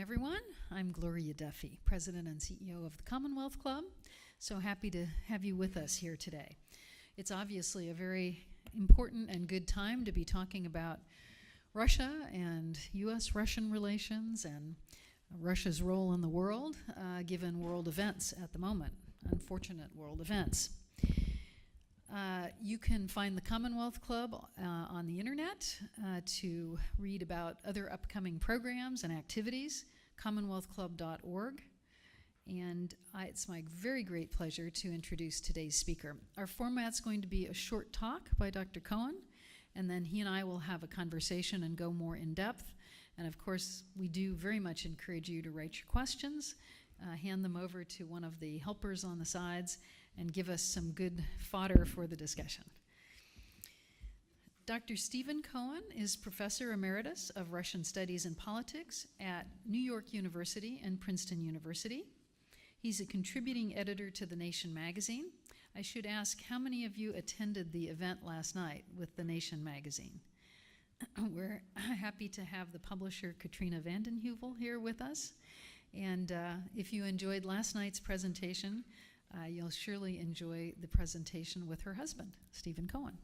everyone. I'm Gloria Duffy, President and CEO of the Commonwealth Club. So happy to have you with us here today. It's obviously a very important and good time to be talking about Russia and U.S.-Russian relations and Russia's role in the world, given world events at the moment, unfortunate world events. You can find the Commonwealth Club on the internet to read about other upcoming programs and activities, commonwealthclub.org. And it's my very great pleasure to introduce today's speaker. Our format's going to be a short talk by Dr. Cohen, and then he and I will have a conversation and go more in depth. And of course, we do very much encourage you to write your questions, hand them over to one of the helpers on the sides, and give us some good fodder for the discussion. Dr. Stephen Cohen is Professor Emeritus of Russian Studies and Politics at New York University and Princeton University. He's a contributing editor to The Nation magazine. I should ask, how many of you attended the event last night with The Nation magazine? We're happy to have the publisher Katrina vanden Heuvel here with us. And if you enjoyed last night's presentation, you'll surely enjoy the presentation with her husband, Stephen Cohen.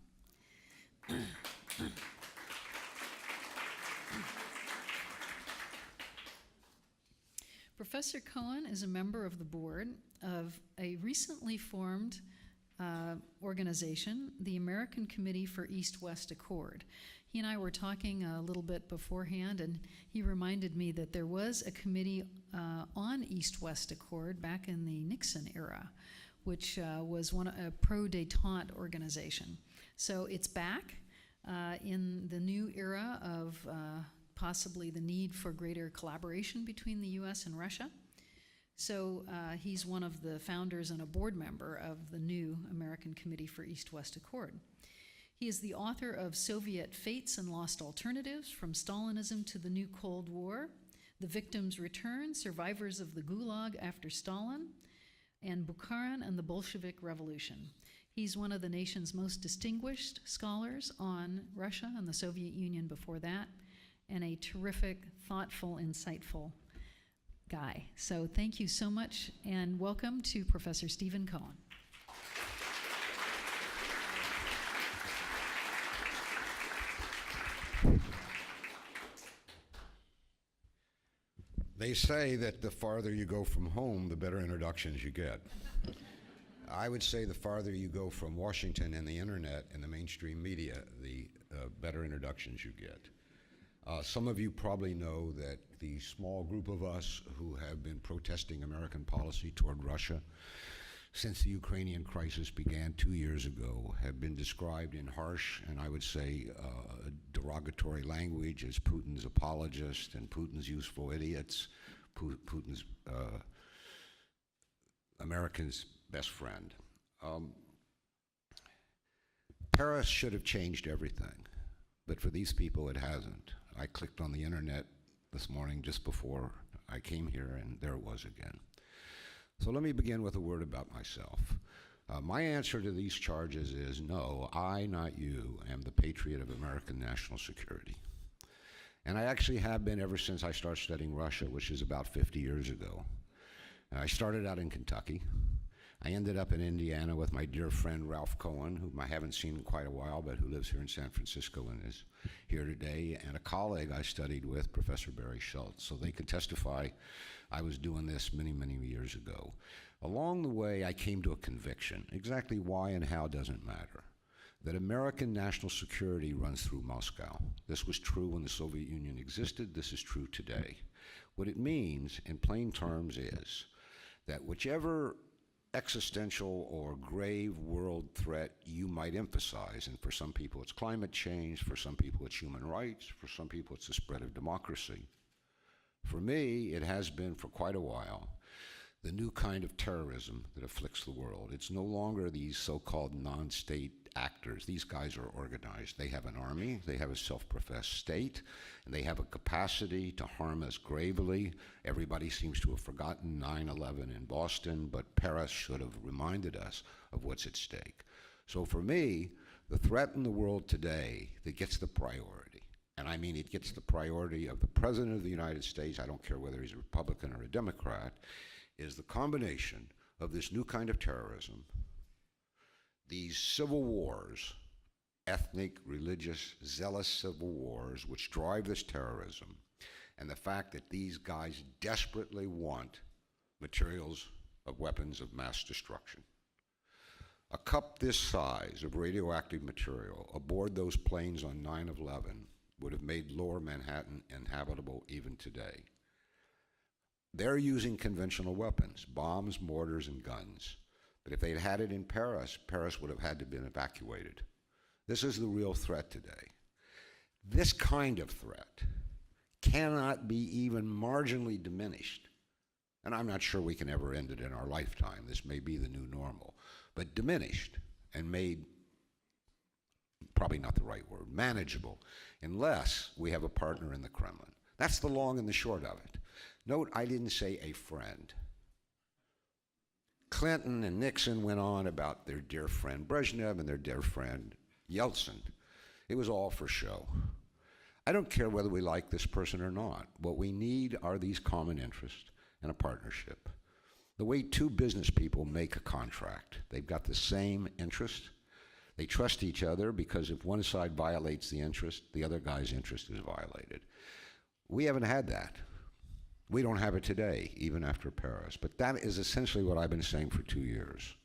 Professor Cohen is a member of the board of a recently formed organization, the American Committee for East-West Accord. He and I were talking a little bit beforehand, and he reminded me that there was a committee on East-West Accord back in the Nixon era, which was a pro-détente organization. So it's back in the new era of possibly the need for greater collaboration between the U.S. and Russia. So he's one of the founders and a board member of the new American Committee for East-West Accord. He is the author of Soviet Fates and Lost Alternatives, From Stalinism to the New Cold War, The Victim's Return, Survivors of the Gulag After Stalin, and Bukharin and the Bolshevik Revolution. He's one of the nation's most distinguished scholars on Russia and the Soviet Union before that, and a terrific, thoughtful, insightful guy. So thank you so much, and welcome to Professor Stephen Cohen. They say that the farther you go from home, the better introductions you get. I would say the farther you go from Washington and the internet and the mainstream media, the better introductions you get. Some of you probably know that the small group of us who have been protesting American policy toward Russia since the Ukrainian crisis began 2 years ago have been described in harsh and I would say derogatory language as Putin's apologists and Putin's useful idiots, Putin's America's best friend. Paris should have changed everything, but for these people it hasn't. I clicked on the internet this morning just before I came here, and there it was again. So let me begin with a word about myself. My answer to these charges is no, I, not you, am the patriot of American national security. And I actually have been ever since I started studying Russia, which is about 50 years ago. I started out in Kentucky. I ended up in Indiana with my dear friend Ralph Cohen, whom I haven't seen in quite a while, but who lives here in San Francisco and is here today, and a colleague I studied with, Professor Barry Schultz. So they could testify I was doing this many, many years ago. Along the way, I came to a conviction. Exactly why and how doesn't matter. That American national security runs through Moscow. This was true when the Soviet Union existed. This is true today. What it means, in plain terms, is that whichever existential or grave world threat you might emphasize, and for some people it's climate change, for some people it's human rights, for some people it's the spread of democracy. For me, it has been for quite a while the new kind of terrorism that afflicts the world. It's no longer these so-called non-state actors. These guys are organized. They have an army, they have a self-professed state, and they have a capacity to harm us gravely. Everybody seems to have forgotten 9/11 in Boston, but Paris should have reminded us of what's at stake. So for me, the threat in the world today that gets the priority and I mean it gets the priority of the President of the United States, I don't care whether he's a Republican or a Democrat, is the combination of this new kind of terrorism, these civil wars, ethnic, religious, zealous civil wars which drive this terrorism, and the fact that these guys desperately want materials of weapons of mass destruction. A cup this size of radioactive material aboard those planes on 9/11 would have made lower Manhattan inhabitable even today. They're using conventional weapons, bombs, mortars, and guns. But if they'd had it in Paris, Paris would have had to have been evacuated. This is the real threat today. This kind of threat cannot be even marginally diminished. And I'm not sure we can ever end it in our lifetime. This may be the new normal. But diminished and made, probably not the right word, manageable, unless we have a partner in the Kremlin. That's the long and the short of it. Note, I didn't say a friend. Clinton and Nixon went on about their dear friend Brezhnev and their dear friend Yeltsin. It was all for show. I don't care whether we like this person or not. What we need are these common interests and a partnership. The way two business people make a contract. They've got the same interest. They trust each other because if one side violates the interest, the other guy's interest is violated. We haven't had that. We don't have it today, even after Paris. But that is essentially what I've been saying for 2 years.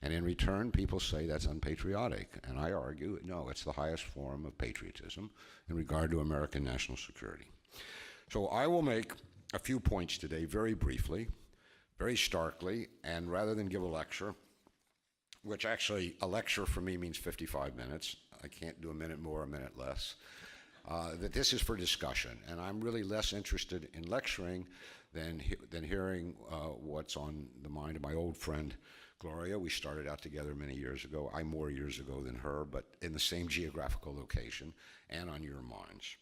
And in return, people say that's unpatriotic. And I argue, no, it's the highest form of patriotism in regard to American national security. So I will make a few points today very briefly, very starkly, and rather than give a lecture, which actually a lecture for me means 55 minutes. I can't do a minute more, a minute less. That this is for discussion, and I'm really less interested in lecturing than hearing what's on the mind of my old friend Gloria. We started out together many years ago. I more years ago than her, but in the same geographical location and on your minds.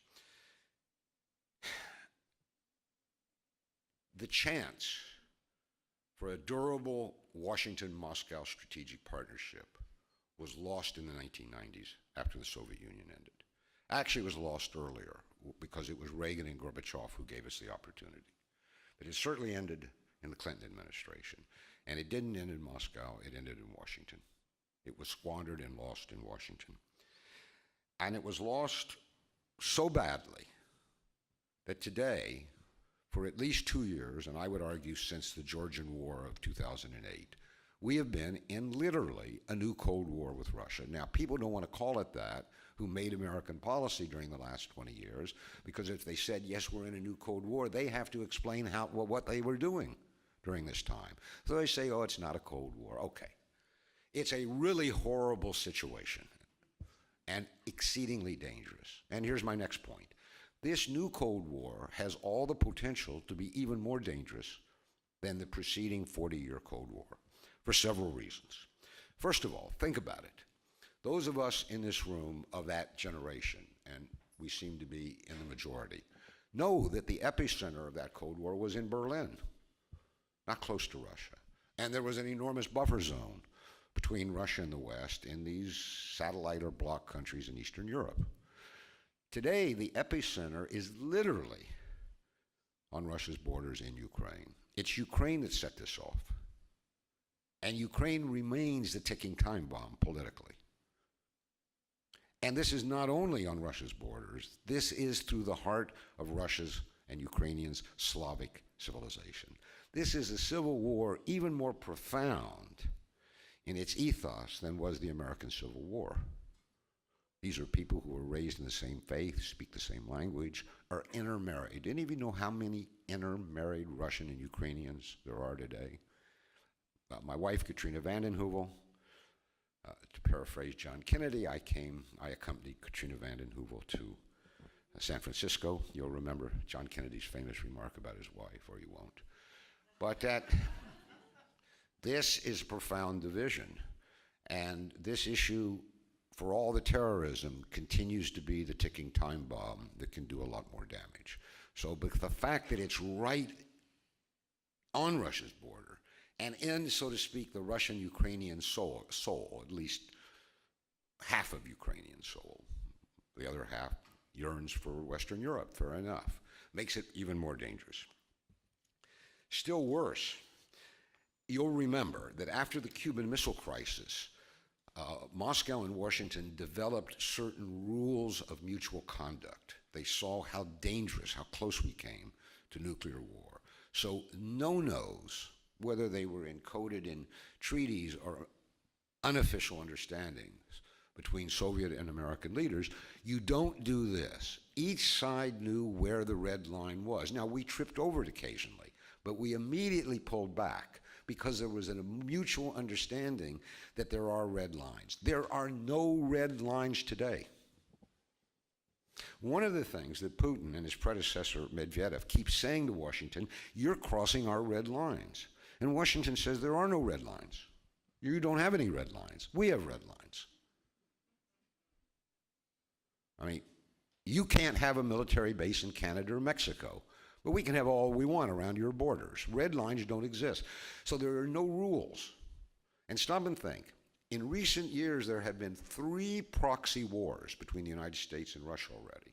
The chance for a durable Washington-Moscow strategic partnership was lost in the 1990s after the Soviet Union ended. Actually, it was lost earlier because it was Reagan and Gorbachev who gave us the opportunity. But it certainly ended in the Clinton administration. And it didn't end in Moscow, it ended in Washington. It was squandered and lost in Washington. And it was lost so badly that today, for at least 2 years, and I would argue since the Georgian War of 2008, we have been in literally a new Cold War with Russia. Now, people don't want to call it that, who made American policy during the last 20 years, because if they said, yes, we're in a new Cold War, they have to explain what they were doing during this time. So they say, oh, it's not a Cold War. Okay. It's a really horrible situation and exceedingly dangerous. And here's my next point. This new Cold War has all the potential to be even more dangerous than the preceding 40-year Cold War for several reasons. First of all, think about it. Those of us in this room of that generation, and we seem to be in the majority, know that the epicenter of that Cold War was in Berlin, not close to Russia. And there was an enormous buffer zone between Russia and the West in these satellite or bloc countries in Eastern Europe. Today, the epicenter is literally on Russia's borders in Ukraine. It's Ukraine that set this off. And Ukraine remains the ticking time bomb politically. And this is not only on Russia's borders, this is through the heart of Russia's and Ukrainians' Slavic civilization. This is a civil war even more profound in its ethos than was the American Civil War. These are people who were raised in the same faith, speak the same language, are intermarried. Any of you know how many intermarried Russian and Ukrainians there are today? My wife, Katrina vanden Heuvel, to paraphrase John Kennedy, I accompanied Katrina vanden Heuvel to San Francisco. You'll remember John Kennedy's famous remark about his wife, or you won't. But this is a profound division. And this issue, for all the terrorism, continues to be the ticking time bomb that can do a lot more damage. So but the fact that it's right on Russia's border, and in, so to speak, the Russian-Ukrainian soul, at least half of Ukrainian soul, the other half yearns for Western Europe, fair enough. Makes it even more dangerous. Still worse, you'll remember that after the Cuban Missile Crisis, Moscow and Washington developed certain rules of mutual conduct. They saw how dangerous, how close we came to nuclear war. So no-nos, whether they were encoded in treaties or unofficial understandings between Soviet and American leaders, you don't do this. Each side knew where the red line was. Now, we tripped over it occasionally, but we immediately pulled back because there was a mutual understanding that there are red lines. There are no red lines today. One of the things that Putin and his predecessor Medvedev keep saying to Washington, you're crossing our red lines. And Washington says there are no red lines. You don't have any red lines. We have red lines. I mean, you can't have a military base in Canada or Mexico, but we can have all we want around your borders. Red lines don't exist. So there are no rules. And stop and think. In recent years, there have been 3 proxy wars between the United States and Russia already.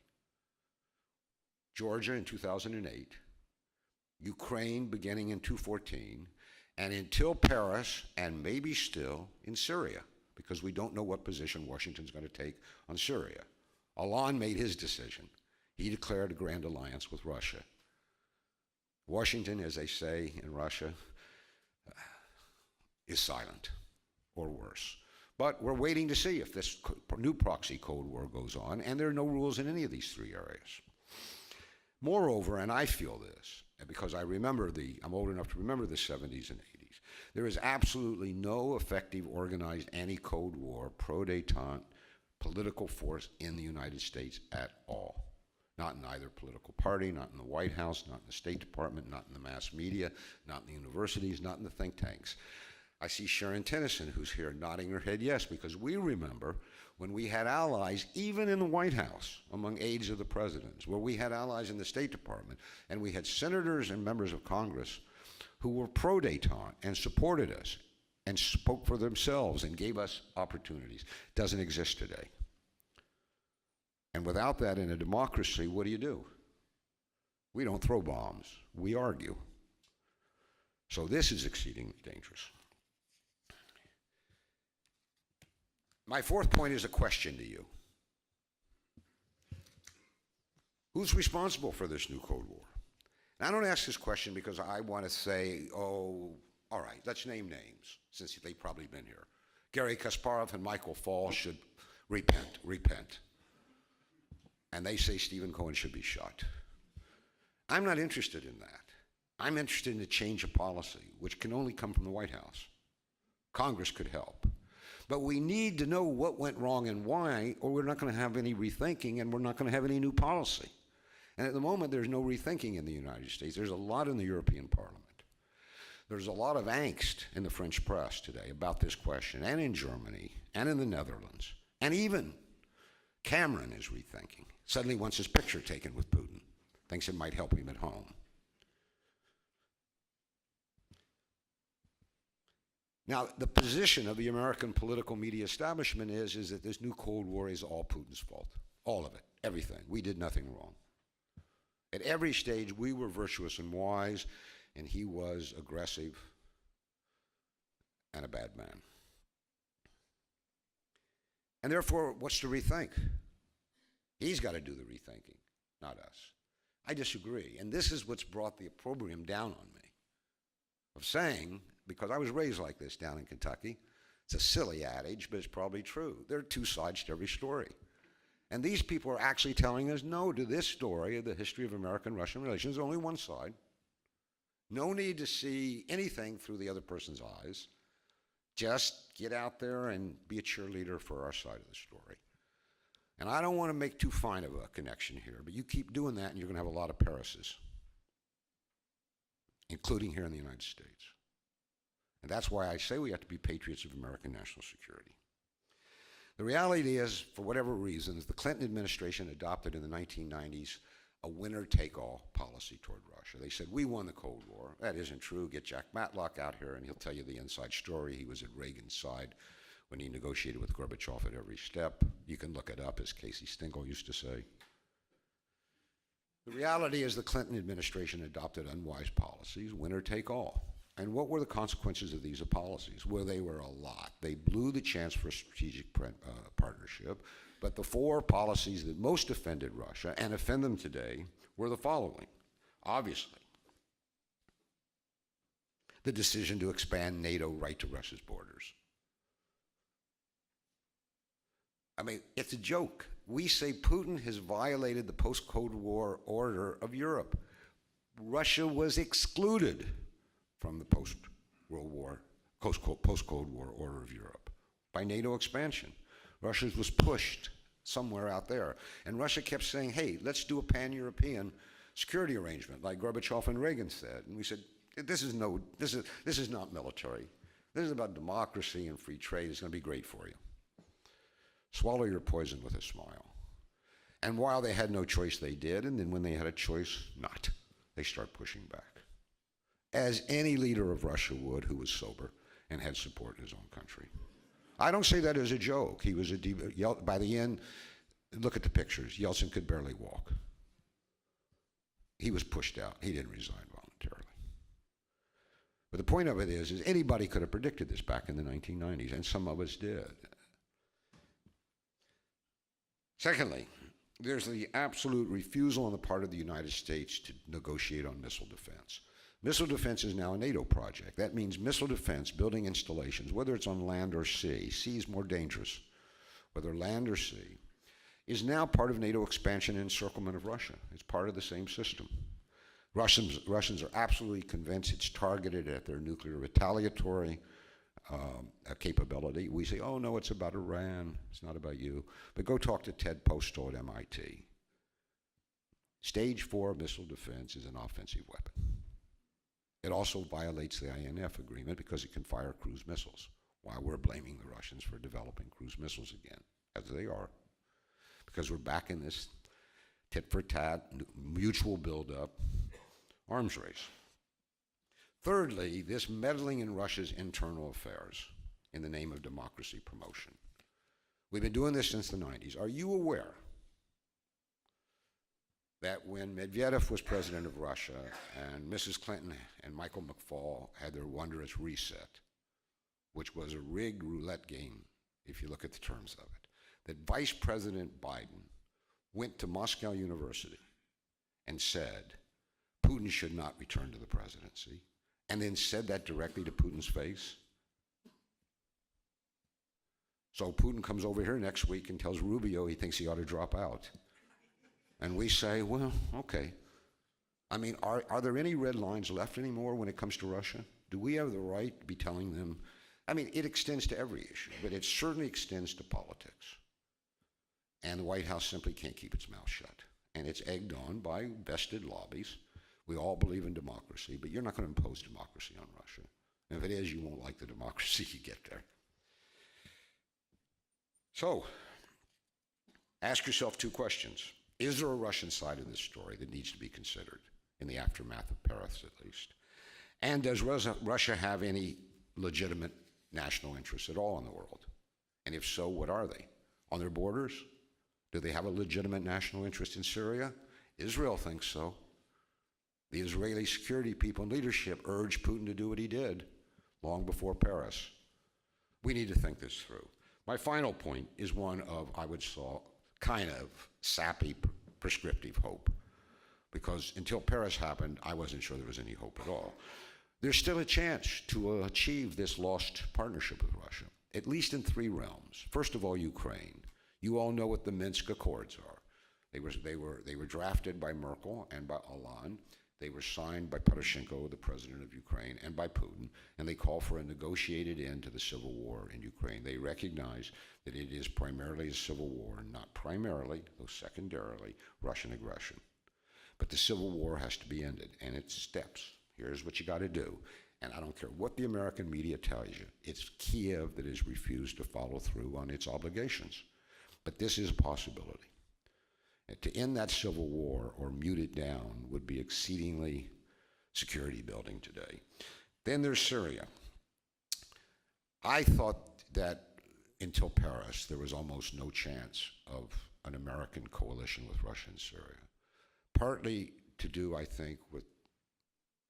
Georgia in 2008, Ukraine beginning in 2014, and until Paris, and maybe still in Syria, because we don't know what position Washington's going to take on Syria. Hollande made his decision. He declared a grand alliance with Russia. Washington, as they say in Russia, is silent, or worse. But we're waiting to see if this new proxy Cold War goes on, and there are no rules in any of these 3 areas. Moreover, and I feel this, because I'm old enough to remember the 70s and 80s, there is absolutely no effective organized anti-Cold War, pro-détente political force in the United States at all. Not in either political party, not in the White House, not in the State Department, not in the mass media, not in the universities, not in the think tanks. I see Sharon Tennyson, who's here, nodding her head yes, because we remember when we had allies, even in the White House, among aides of the presidents, where we had allies in the State Department, and we had senators and members of Congress who were pro-détente and supported us and spoke for themselves and gave us opportunities. Doesn't exist today. And without that in a democracy, what do? We don't throw bombs, we argue. So this is exceedingly dangerous. My 4th point is a question to you. Who's responsible for this new Cold War? And I don't ask this question because I want to say, oh, all right, let's name names, since they've probably been here. Garry Kasparov and Michael Fall should repent. And they say Stephen Cohen should be shot. I'm not interested in that. I'm interested in a change of policy, which can only come from the White House. Congress could help. But we need to know what went wrong and why, or we're not going to have any rethinking, and we're not going to have any new policy. And at the moment, there's no rethinking in the United States. There's a lot in the European Parliament. There's a lot of angst in the French press today about this question, and in Germany, and in the Netherlands, and even Cameron is rethinking. Suddenly wants his picture taken with Putin. Thinks it might help him at home. Now, the position of the American political media establishment is that this new Cold War is all Putin's fault. All of it, everything. We did nothing wrong. At every stage, we were virtuous and wise, and he was aggressive and a bad man. And therefore, what's to rethink? He's got to do the rethinking, not us. I disagree, and this is what's brought the opprobrium down on me, of saying, because I was raised like this down in Kentucky, it's a silly adage, but it's probably true. There are 2 sides to every story. And these people are actually telling us, no, to this story of the history of American-Russian relations, there's only one side. No need to see anything through the other person's eyes. Just get out there and be a cheerleader for our side of the story. And I don't want to make too fine of a connection here, but you keep doing that and you're going to have a lot of Parises, including here in the United States. And that's why I say we have to be patriots of American national security. The reality is, for whatever reasons, the Clinton administration adopted in the 1990s a winner-take-all policy toward Russia. They said, we won the Cold War. That isn't true. Get Jack Matlock out here and he'll tell you the inside story. He was at Reagan's side when he negotiated with Gorbachev at every step. You can look it up, as Casey Stengel used to say. The reality is the Clinton administration adopted unwise policies, winner take all. And what were the consequences of these policies? Well, they were a lot. They blew the chance for a strategic partnership, but the four policies that most offended Russia, and offend them today, were the following. Obviously, the decision to expand NATO right to Russia's borders. I mean, it's a joke. We say Putin has violated the post-Cold War order of Europe. Russia was excluded from the post-World War, post-Cold War order of Europe by NATO expansion. Russia was pushed somewhere out there. And Russia kept saying, hey, let's do a pan-European security arrangement, like Gorbachev and Reagan said. And we said, this is not military. This is about democracy and free trade. It's going to be great for you. Swallow your poison with a smile. And while they had no choice, they did. And then when they had a choice, not. They start pushing back, as any leader of Russia would who was sober and had support in his own country. I don't say that as a joke. He was by the end, look at the pictures. Yeltsin could barely walk. He was pushed out. He didn't resign voluntarily. But the point of it is anybody could have predicted this back in the 1990s, and some of us did. Secondly, there's the absolute refusal on the part of the United States to negotiate on missile defense. Missile defense is now a NATO project. That means missile defense, building installations, whether it's on land or sea is more dangerous, whether land or sea, is now part of NATO expansion and encirclement of Russia. It's part of the same system. Russians are absolutely convinced it's targeted at their nuclear retaliatory capability. We say, oh no, it's about Iran, it's not about you. But go talk to Ted Postal at MIT. Stage 4 missile defense is an offensive weapon. It also violates the INF agreement because it can fire cruise missiles, while we're blaming the Russians for developing cruise missiles again, as they are, because we're back in this tit-for-tat, mutual buildup arms race. Thirdly, this meddling in Russia's internal affairs in the name of democracy promotion. We've been doing this since the 90s. Are you aware that when Medvedev was president of Russia and Mrs. Clinton and Michael McFaul had their wondrous reset, which was a rigged roulette game, if you look at the terms of it, that Vice President Biden went to Moscow University and said Putin should not return to the presidency, and then said that directly to Putin's face? So Putin comes over here next week and tells Rubio he thinks he ought to drop out. And we say, well, okay. I mean, are there any red lines left anymore when it comes to Russia? Do we have the right to be telling them? I mean, it extends to every issue, but it certainly extends to politics. And the White House simply can't keep its mouth shut. And it's egged on by vested lobbies. We all believe in democracy, but you're not going to impose democracy on Russia. And if it is, you won't like the democracy you get there. So, ask yourself two questions. Is there a Russian side of this story that needs to be considered, in the aftermath of Paris at least? And does Russia have any legitimate national interests at all in the world? And if so, what are they? On their borders? Do they have a legitimate national interest in Syria? Israel thinks so. The Israeli security people and leadership urged Putin to do what he did long before Paris. We need to think this through. My final point is one of, I would say, kind of sappy prescriptive hope, because until Paris happened, I wasn't sure there was any hope at all. There's still a chance to achieve this lost partnership with Russia, at least in three realms. First of all, Ukraine. You all know what the Minsk Accords are. They were drafted by Merkel and by Hollande. They were signed by Poroshenko, the president of Ukraine, and by Putin, and they call for a negotiated end to the civil war in Ukraine. They recognize that it is primarily a civil war, not primarily, though secondarily, Russian aggression. But the civil war has to be ended, and it's steps. Here's what you got to do. And I don't care what the American media tells you. It's Kiev that has refused to follow through on its obligations. But this is a possibility. And to end that civil war or mute it down would be exceedingly security building today. Then there's Syria. I thought that until Paris, there was almost no chance of an American coalition with Russia in Syria. partly to do, I think, with,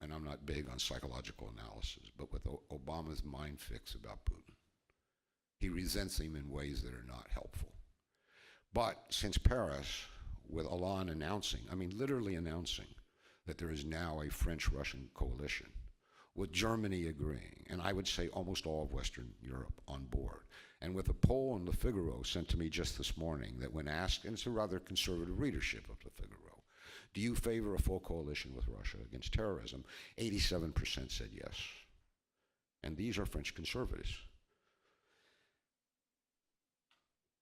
and I'm not big on psychological analysis, but with Obama's mind fix about Putin. He resents him in ways that are not helpful. But since Paris, with Hollande announcing, I mean literally announcing, that there is now a French-Russian coalition, with Germany agreeing, and I would say almost all of Western Europe on board. And with a poll in Le Figaro sent to me just this morning that when asked, and it's a rather conservative readership of Le Figaro, do you favor a full coalition with Russia against terrorism? 87% said yes. And these are French conservatives.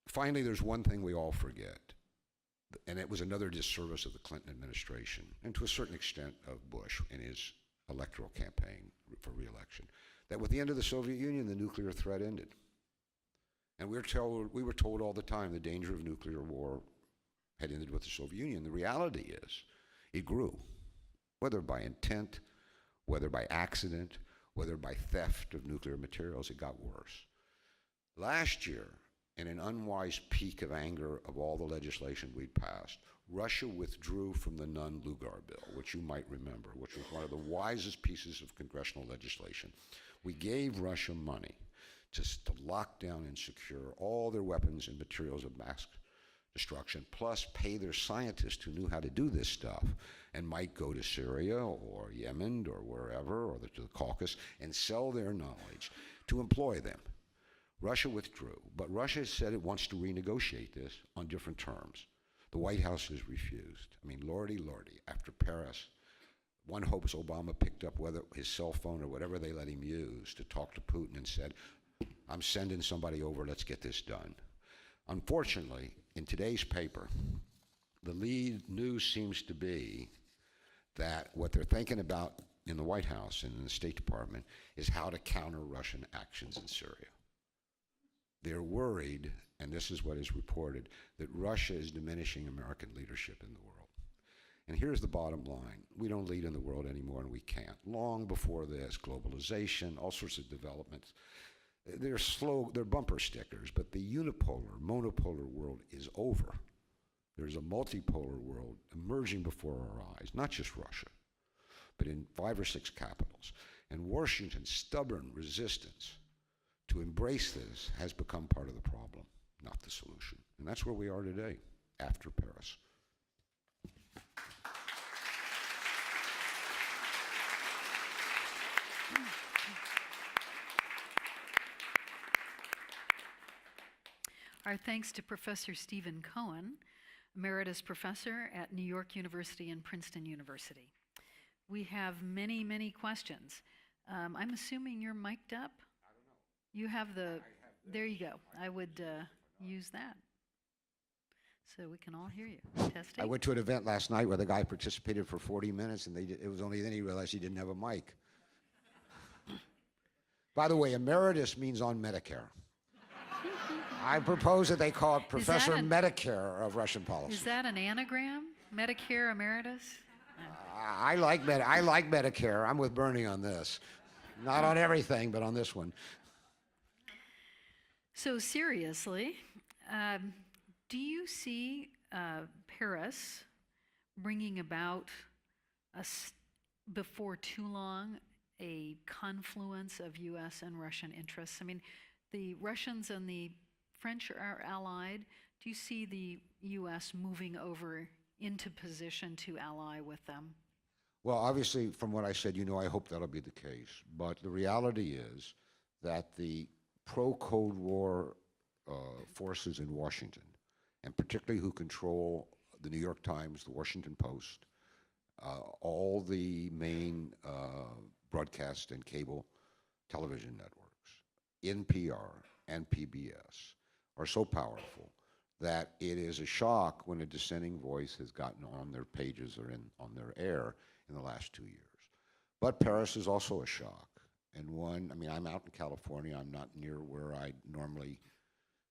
Finally, there's one thing we all forget, and it was another disservice of the Clinton administration, and to a certain extent of Bush in his electoral campaign for re-election, that with the end of the Soviet Union, the nuclear threat ended. And we were told all the time the danger of nuclear war had ended with the Soviet Union. The reality is it grew, whether by intent, whether by accident, whether by theft of nuclear materials, it got worse. Last year, in an unwise peak of anger of all the legislation we'd passed, Russia withdrew from the Nunn-Lugar bill, which you might remember, which was one of the wisest pieces of congressional legislation. We gave Russia money just to lock down and secure all their weapons and materials of mass destruction, plus pay their scientists who knew how to do this stuff and might go to Syria or Yemen or wherever, or to the Caucasus, and sell their knowledge to employ them. Russia withdrew, but Russia has said it wants to renegotiate this on different terms. The White House has refused. I mean, lordy, after Paris, one hopes Obama picked up whether his cell phone or whatever they let him use to talk to Putin and said, I'm sending somebody over, let's get this done. Unfortunately, in today's paper, the lead news seems to be that what they're thinking about in the White House and in the State Department is how to counter Russian actions in Syria. They're worried, and this is what is reported, that Russia is diminishing American leadership in the world. And here's the bottom line. We don't lead in the world anymore, and we can't. Long before this, globalization, all sorts of developments, they're slow, they're bumper stickers, but the unipolar, monopolar world is over. There's a multipolar world emerging before our eyes, not just Russia, but in 5 or 6 capitals. And Washington's stubborn resistance to embrace this has become part of the problem, not the solution. And that's where we are today, after Paris. Our thanks to Professor Stephen Cohen, Emeritus Professor at New York University and Princeton University. We have many, many questions. I'm assuming you're mic'd up? I don't know. You have the, there you go. I would use that so we can all hear you. Testing. I went to an event last night where the guy participated for 40 minutes, and it was only then he realized he didn't have a mic. By the way, Emeritus means on Medicare. I propose that they call it Professor Medicare of Russian policy. Is that an anagram? Medicare Emeritus? I like Medicare. I'm with Bernie on this. Not on everything, but on this one. So seriously, do you see Paris bringing about, before too long, a confluence of U.S. and Russian interests? I mean, the Russians and the French are allied. Do you see the U.S. moving over into position to ally with them? Well, obviously, from what I said, I hope that'll be the case. But the reality is that the pro-Cold War forces in Washington, and particularly who control the New York Times, the Washington Post, all the main broadcast and cable television networks, NPR and PBS, are so powerful that it is a shock when a dissenting voice has gotten on their pages or on their air in the last 2 years. But Paris is also a shock. And I'm out in California. I'm not near where I normally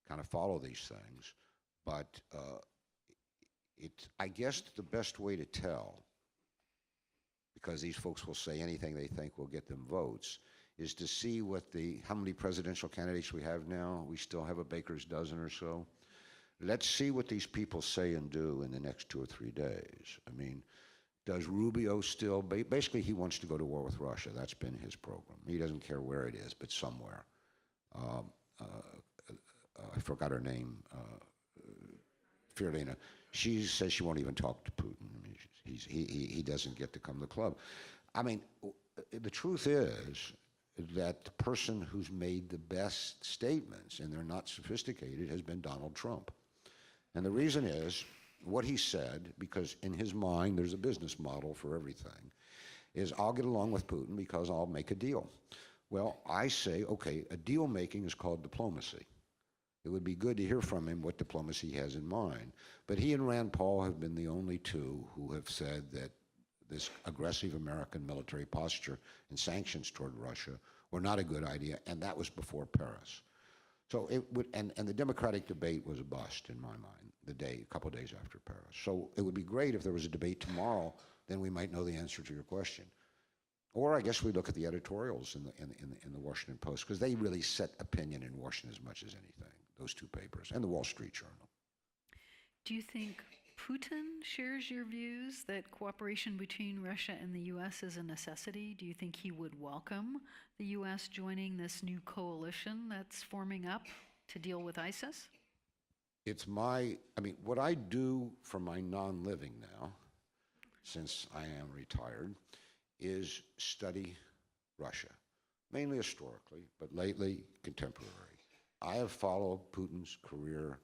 kind of follow these things. But I guess the best way to tell, because these folks will say anything they think will get them votes, is to see how many presidential candidates we have now. We still have a baker's dozen or so. let's see what these people say and do in the next 2 or 3 days. I mean, does Rubio still, basically he wants to go to war with Russia. That's been his program. He doesn't care where it is, but somewhere. I forgot her name, Fiorina. She says she won't even talk to Putin. I mean, he doesn't get to come to the club. I mean, the truth is that the person who's made the best statements, and they're not sophisticated, has been Donald Trump. And the reason is, what he said, because in his mind there's a business model for everything, is I'll get along with Putin because I'll make a deal. Well, I say, okay, a deal making is called diplomacy. It would be good to hear from him what diplomacy he has in mind. But he and Rand Paul have been the only two who have said that this aggressive American military posture and sanctions toward Russia were not a good idea, and that was before Paris. So it would, and the Democratic debate was a bust in my mind, a couple of days after Paris. So it would be great if there was a debate tomorrow, then we might know the answer to your question. Or I guess we look at the editorials in the Washington Post, because they really set opinion in Washington as much as anything, those two papers, and the Wall Street Journal. Do you think Putin shares your views that cooperation between Russia and the U.S. is a necessity? Do you think he would welcome the U.S. joining this new coalition that's forming up to deal with ISIS? What I do for my non-living now, since I am retired, is study Russia, mainly historically, but lately contemporary. I have followed Putin's career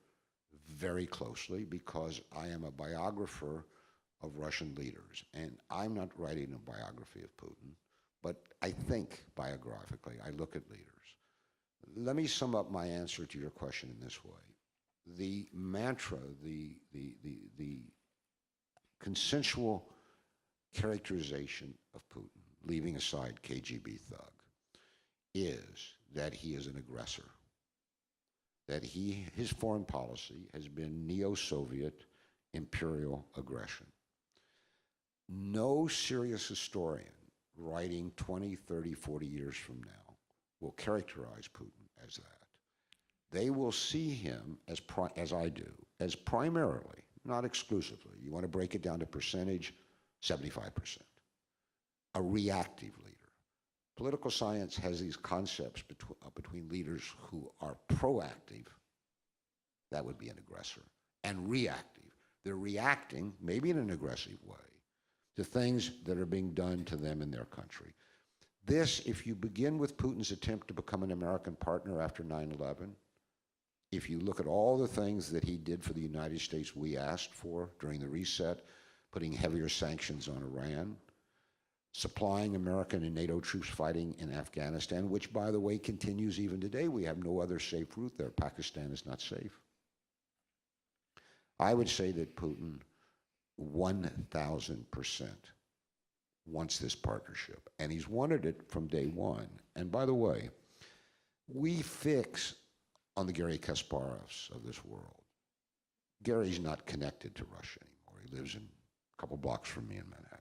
very closely because I am a biographer of Russian leaders, and I'm not writing a biography of Putin, but I think biographically, I look at leaders. Let me sum up my answer to your question in this way. The mantra, the consensual characterization of Putin, leaving aside KGB thug, is that he is an aggressor, that his foreign policy has been neo-Soviet imperial aggression. No serious historian writing 20, 30, 40 years from now will characterize Putin as that. They will see him, as I do, as primarily, not exclusively, you want to break it down to percentage, 75%, a reactive leader. Political science has these concepts between leaders who are proactive, that would be an aggressor, and reactive. They're reacting, maybe in an aggressive way, to things that are being done to them in their country. This, if you begin with Putin's attempt to become an American partner after 9/11, if you look at all the things that he did for the United States we asked for during the reset, putting heavier sanctions on Iran, supplying American and NATO troops fighting in Afghanistan, which, by the way, continues even today. We have no other safe route there. Pakistan is not safe. I would say that Putin 1,000% wants this partnership, and he's wanted it from day one. And by the way, we fix on the Garry Kasparovs of this world. Gary's not connected to Russia anymore. He lives in a couple blocks from me in Manhattan.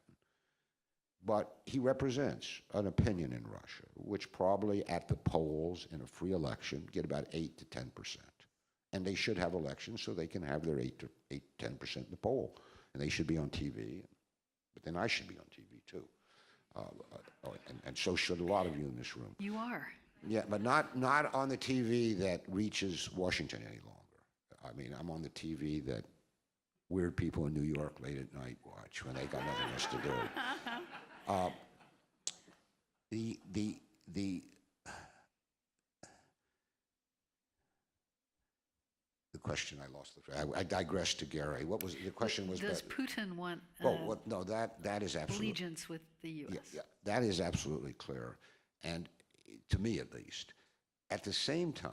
But he represents an opinion in Russia, which probably at the polls in a free election get about 8 to 10%. And they should have elections so they can have their 8 to 10% in the poll. And they should be on TV. But then I should be on TV too. And so should a lot of you in this room. You are. Yeah, but not on the TV that reaches Washington any longer. I mean, I'm on the TV that weird people in New York late at night watch when they got nothing else to do. The question I lost. I digressed to Gary. What was the question? Was does Putin want no, that is absolutely allegiance with the U.S.? Yeah, that is absolutely clear, and to me at least. At the same time,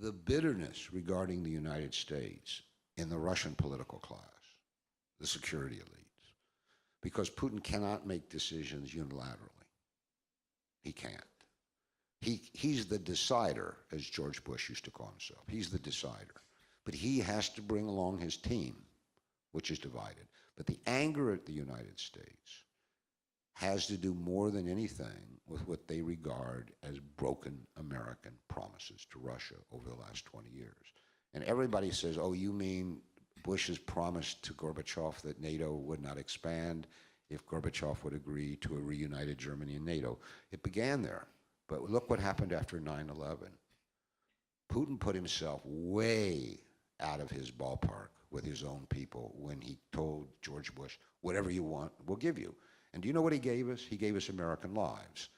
the bitterness regarding the United States in the Russian political class, the security elites, because Putin cannot make decisions unilaterally. He can't. He's the decider, as George Bush used to call himself. He's the decider. But he has to bring along his team, which is divided. But the anger at the United States has to do more than anything with what they regard as broken American promises to Russia over the last 20 years. And everybody says, oh, you mean Bush's promise to Gorbachev that NATO would not expand if Gorbachev would agree to a reunited Germany and NATO. It began there. But look what happened after 9/11. Putin put himself way out of his ballpark with his own people when he told George Bush, whatever you want, we'll give you. And do you know what he gave us? He gave us American lives.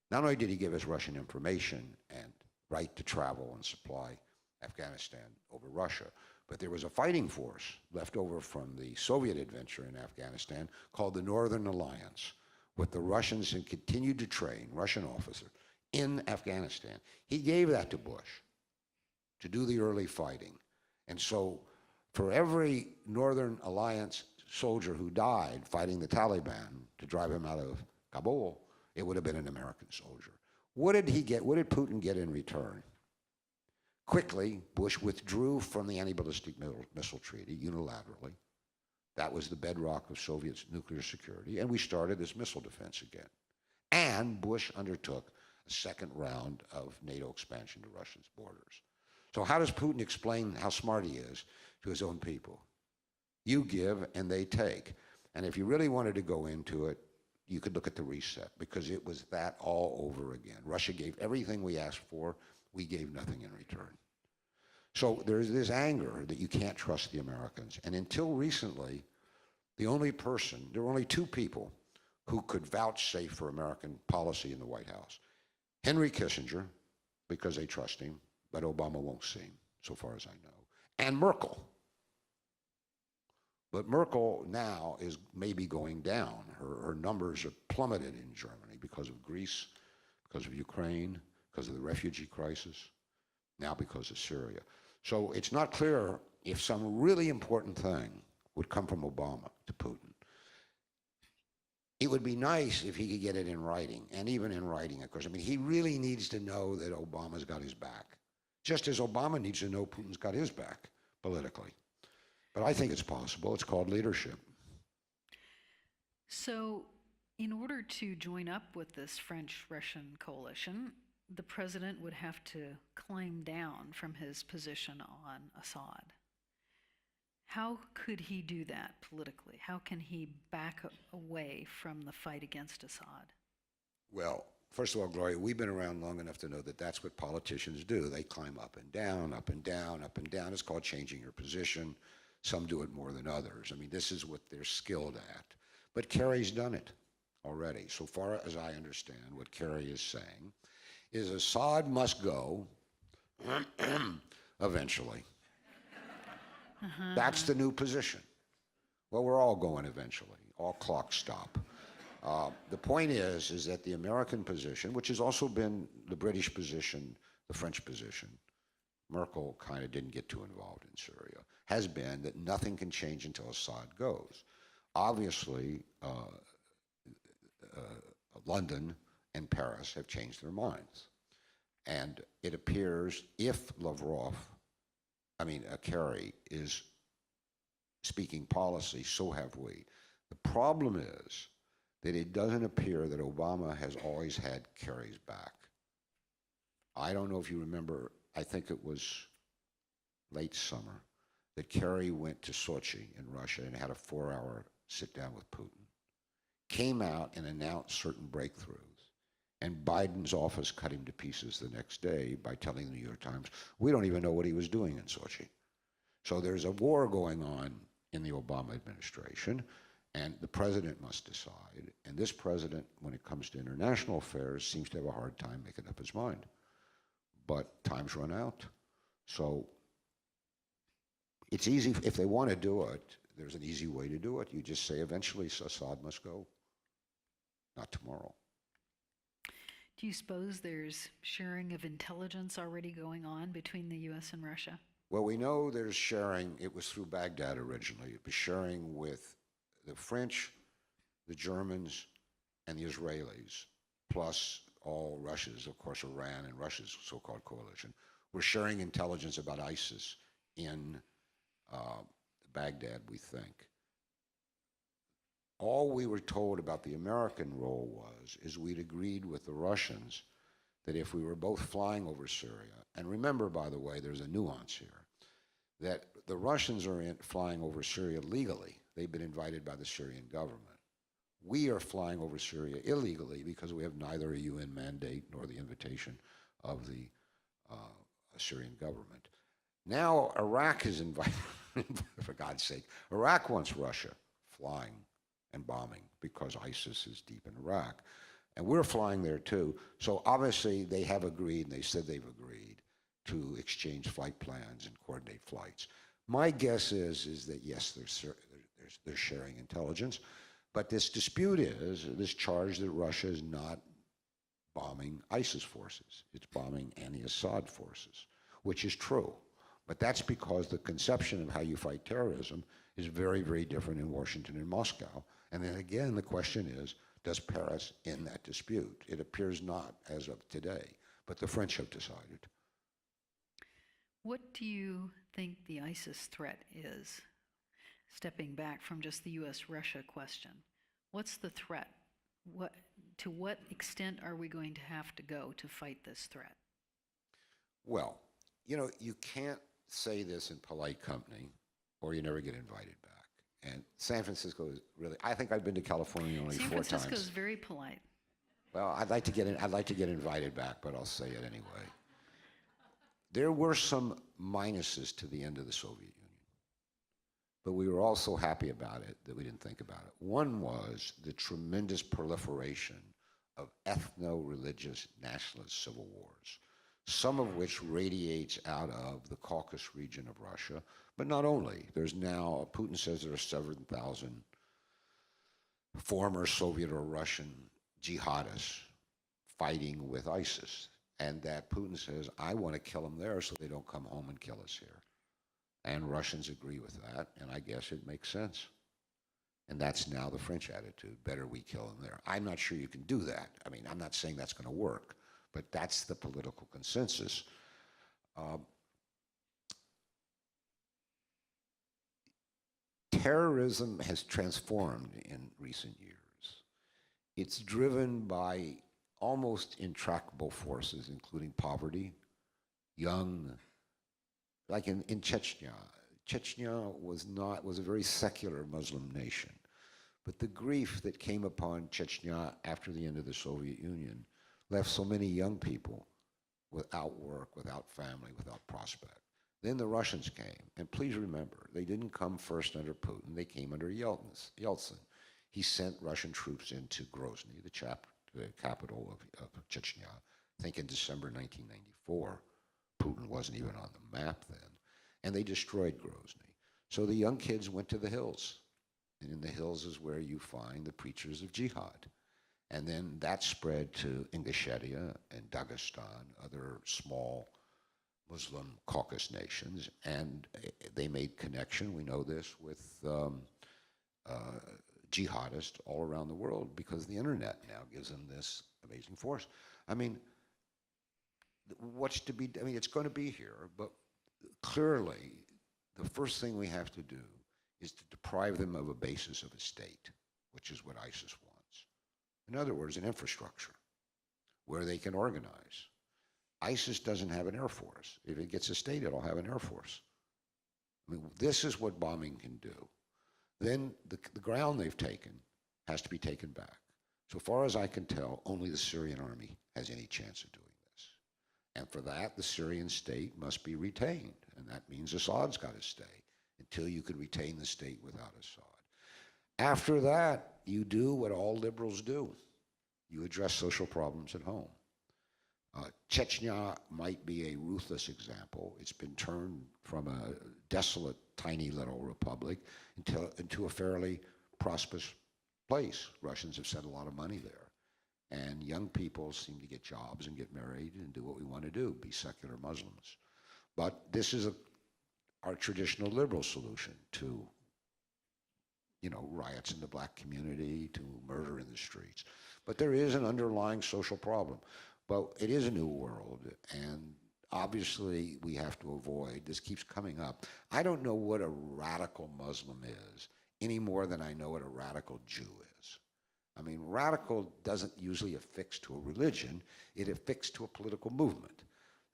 Not only did he give us Russian information and right to travel and supply Afghanistan over Russia, but there was a fighting force left over from the Soviet adventure in Afghanistan called the Northern Alliance, with the Russians and continued to train Russian officers in Afghanistan. He gave that to Bush to do the early fighting. And so for every Northern Alliance soldier who died fighting the Taliban to drive him out of Kabul, it would have been an American soldier. What did he get? What did Putin get in return? Quickly, Bush withdrew from the anti-ballistic missile treaty unilaterally. That was the bedrock of Soviet nuclear security, and we started this missile defense again. And Bush undertook a second round of NATO expansion to Russia's borders. So how does Putin explain how smart he is to his own people? You give and they take. And if you really wanted to go into it, you could look at the reset, because it was that all over again. Russia gave everything we asked for. We gave nothing in return. So there's this anger that you can't trust the Americans. And until recently, there were only two people who could vouchsafe for American policy in the White House. Henry Kissinger, because they trust him, but Obama won't see him, so far as I know, and Merkel. But Merkel now is maybe going down. Her numbers are plummeted in Germany because of Greece, because of Ukraine, because of the refugee crisis, now because of Syria. So it's not clear if some really important thing would come from Obama to Putin. It would be nice if he could get it in writing, and even in writing, of course. I mean, he really needs to know that Obama's got his back, just as Obama needs to know Putin's got his back politically. But I think it's possible. It's called leadership. So, in order to join up with this French-Russian coalition, the president would have to climb down from his position on Assad. How could he do that politically? How can he back away from the fight against Assad? Well, first of all, Gloria, we've been around long enough to know that that's what politicians do. They climb up and down, up and down, up and down. It's called changing your position. Some do it more than others. I mean, this is what they're skilled at. But Kerry's done it already. So far as I understand, what Kerry is saying is Assad must go eventually. That's the new position. Well, we're all going eventually. All clocks stop. The point is that the American position, which has also been the British position, the French position, Merkel kind of didn't get too involved in Syria, has been that nothing can change until Assad goes. Obviously, London and Paris have changed their minds. And it appears if Kerry is speaking policy, so have we. The problem is that it doesn't appear that Obama has always had Kerry's back. I don't know if you remember, I think it was late summer, that Kerry went to Sochi in Russia and had a 4-hour sit-down with Putin, came out and announced certain breakthroughs, and Biden's office cut him to pieces the next day by telling the New York Times, we don't even know what he was doing in Sochi. So there's a war going on in the Obama administration, and the president must decide. And this president, when it comes to international affairs, seems to have a hard time making up his mind. But time's run out. So it's easy, if they want to do it, there's an easy way to do it. You just say eventually Assad must go, not tomorrow. Do you suppose there's sharing of intelligence already going on between the U.S. and Russia? Well, we know there's sharing. It was through Baghdad originally. It was sharing with the French, the Germans, and the Israelis, plus all Russia's, of course, Iran and Russia's so-called coalition, were sharing intelligence about ISIS in Baghdad, we think. All we were told about the American role is we'd agreed with the Russians that if we were both flying over Syria, and remember, by the way, there's a nuance here. that the Russians are flying over Syria legally. They've been invited by the Syrian government. We are flying over Syria illegally because we have neither a UN mandate nor the invitation of the Syrian government. Now Iraq is invited, for God's sake, Iraq wants Russia flying and bombing because ISIS is deep in Iraq. And we're flying there too. So obviously they have agreed, and they said they've agreed, to exchange flight plans and coordinate flights. My guess is that yes, they're sharing intelligence, but this dispute is, this charge that Russia is not bombing ISIS forces. It's bombing anti-Assad forces, which is true. But that's because the conception of how you fight terrorism is very, very different in Washington and Moscow. And then again, the question is, does Paris end that dispute? It appears not as of today, but the French have decided. What do you think the ISIS threat is? Stepping back from just the US-Russia question, what's the threat? To what extent are we going to have to go to fight this threat? Well, you know, you can't say this in polite company or you never get invited back. And San Francisco is really, I think I've been to California only 4 times. San Francisco is very polite. Well, I'd like to get invited back, but I'll say it anyway. There were some minuses to the end of the Soviet Union, but we were all so happy about it that we didn't think about it. One was the tremendous proliferation of ethno-religious nationalist civil wars, some of which radiates out of the Caucasus region of Russia, but not only. There's now, Putin says there are 7,000 former Soviet or Russian jihadists fighting with ISIS, and that Putin says, I want to kill them there so they don't come home and kill us here. And Russians agree with that, and I guess it makes sense. And that's now the French attitude, better we kill them there. I'm not sure you can do that. I mean, I'm not saying that's going to work, but that's the political consensus. Terrorism has transformed in recent years. It's driven by almost intractable forces, including poverty, young, like in Chechnya. Chechnya was a very secular Muslim nation. But the grief that came upon Chechnya after the end of the Soviet Union left so many young people without work, without family, without prospect. Then the Russians came, and please remember, they didn't come first under Putin, they came under Yeltsin. He sent Russian troops into Grozny, the capital of Chechnya, I think in December 1994. Putin wasn't even on the map then. And they destroyed Grozny. So the young kids went to the hills. And in the hills is where you find the preachers of jihad. And then that spread to Ingushetia and Dagestan, other small Muslim Caucasus nations, and they made connection, we know this, with jihadists all around the world because the internet now gives them this amazing force. I mean, it's going to be here, but clearly the first thing we have to do is to deprive them of a basis of a state, which is what ISIS wants. In other words, an infrastructure where they can organize. ISIS doesn't have an air force. If it gets a state, it'll have an air force. I mean, this is what bombing can do. Then the ground they've taken has to be taken back. So far as I can tell, only the Syrian army has any chance of doing this. And for that, the Syrian state must be retained. And that means Assad's got to stay until you can retain the state without Assad. After that, you do what all liberals do. You address social problems at home. Chechnya might be a ruthless example. It's been turned from a desolate, tiny little republic into a fairly prosperous place. Russians have sent a lot of money there. And young people seem to get jobs and get married and do what we want to do, be secular Muslims. But this is our traditional liberal solution to, riots in the black community, to murder in the streets. But there is an underlying social problem. But it is a new world, and obviously we have to avoid, this keeps coming up. I don't know what a radical Muslim is any more than I know what a radical Jew is. I mean, radical doesn't usually affix to a religion, it affixes to a political movement.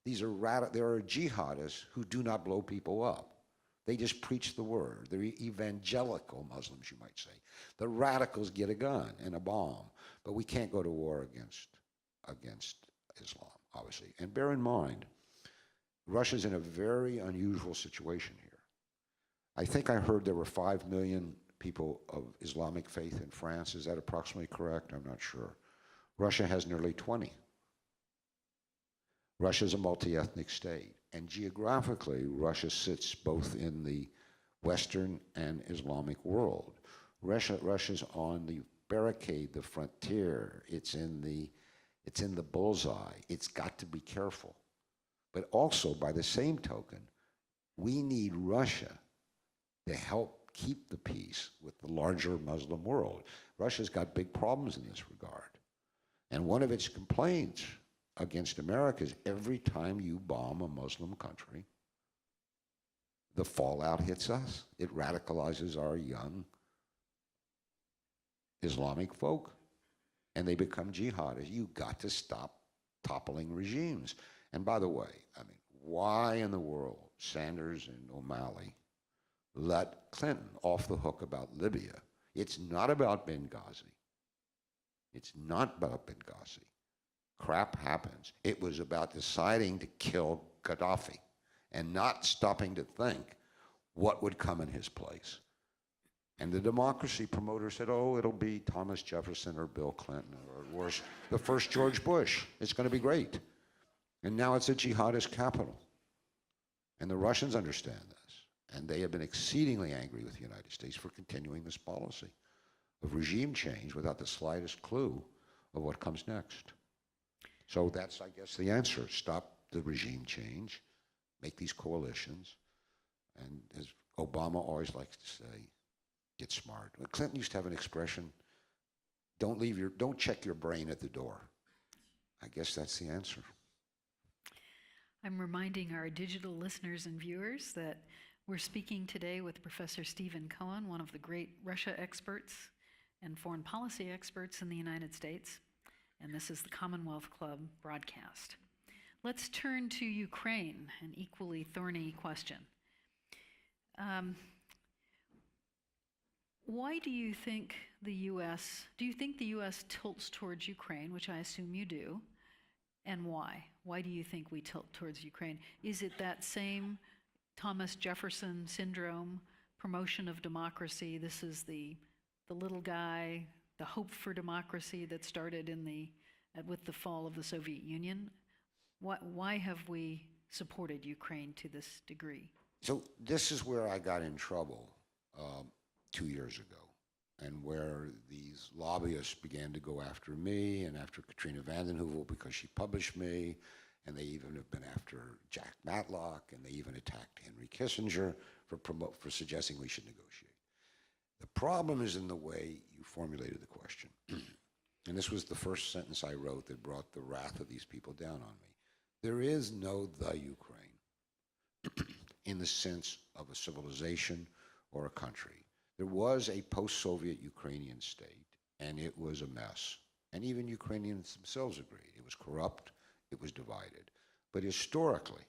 There are jihadists who do not blow people up. They just preach the word. They're evangelical Muslims, you might say. The radicals get a gun and a bomb, but we can't go to war against Islam, obviously. And bear in mind, Russia's in a very unusual situation here. I think I heard there were 5 million people of Islamic faith in France. Is that approximately correct? I'm not sure. Russia has nearly 20. Russia's a multi-ethnic state. And geographically, Russia sits both in the Western and Islamic world. Russia's on the barricade, the frontier. It's in the bullseye. It's got to be careful. But also, by the same token, we need Russia to help keep the peace with the larger Muslim world. Russia's got big problems in this regard. And one of its complaints against America is every time you bomb a Muslim country, the fallout hits us. It radicalizes our young Islamic folk, and they become jihadists. You've got to stop toppling regimes. And by the way, I mean, why in the world Sanders and O'Malley let Clinton off the hook about Libya? It's not about Benghazi. It's not about Benghazi. Crap happens. It was about deciding to kill Gaddafi and not stopping to think what would come in his place. And the democracy promoter said, oh, it'll be Thomas Jefferson or Bill Clinton or worse, the first George Bush. It's going to be great. And now it's a jihadist capital. And the Russians understand this. And they have been exceedingly angry with the United States for continuing this policy of regime change without the slightest clue of what comes next. So that's, I guess, the answer. Stop the regime change, make these coalitions, and as Obama always likes to say, get smart. Clinton used to have an expression, don't check your brain at the door. I guess that's the answer. I'm reminding our digital listeners and viewers that we're speaking today with Professor Stephen Cohen, one of the great Russia experts and foreign policy experts in the United States. And this is the Commonwealth Club broadcast. Let's turn to Ukraine, an equally thorny question. Why do you think the U.S. tilts towards Ukraine, which I assume you do, and why? Why do you think we tilt towards Ukraine? Is it that same Thomas Jefferson syndrome, promotion of democracy? This is the little guy, the hope for democracy that started with the fall of the Soviet Union. Why have we supported Ukraine to this degree? So this is where I got in trouble 2 years ago, and where these lobbyists began to go after me and after Katrina vanden Heuvel because she published me, and they even have been after Jack Matlock, and they even attacked Henry Kissinger for suggesting we should negotiate. The problem is in the way you formulated the question. And this was the first sentence I wrote that brought the wrath of these people down on me. There is no the Ukraine in the sense of a civilization or a country. There was a post-Soviet Ukrainian state, and it was a mess. And even Ukrainians themselves agreed. It was corrupt, it was divided. But historically,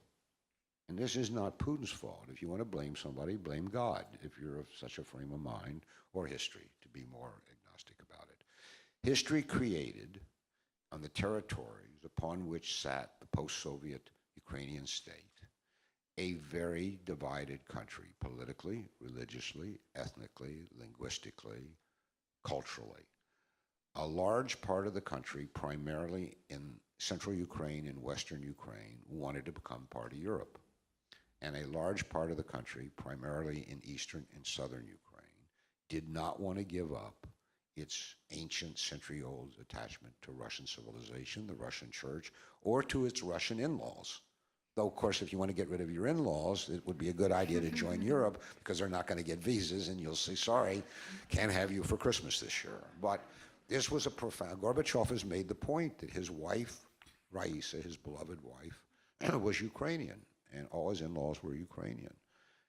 and this is not Putin's fault. If you want to blame somebody, blame God, if you're of such a frame of mind, or history, to be more agnostic about it. History created, on the territories upon which sat the post-Soviet Ukrainian state, a very divided country, politically, religiously, ethnically, linguistically, culturally. A large part of the country, primarily in central Ukraine and western Ukraine, wanted to become part of Europe. And a large part of the country, primarily in eastern and southern Ukraine, did not want to give up its ancient, century-old attachment to Russian civilization, the Russian church, or to its Russian in-laws. Though, of course, if you want to get rid of your in-laws, it would be a good idea to join Europe, because they're not going to get visas, and you'll say, sorry, can't have you for Christmas this year. But this was a profound, Gorbachev has made the point that his wife, Raisa, his beloved wife, was Ukrainian, and all his in-laws were Ukrainian.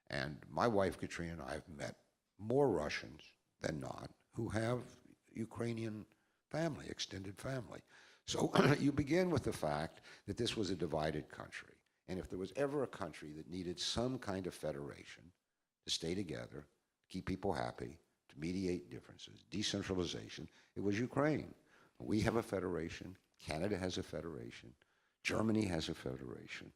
And my wife, Katrina, and I have met more Russians than not who have Ukrainian family, extended family. So you begin with the fact that this was a divided country. And if there was ever a country that needed some kind of federation, to stay together, keep people happy, to mediate differences, decentralization. It was Ukraine. We have a federation. Canada has a federation. Germany has a federation.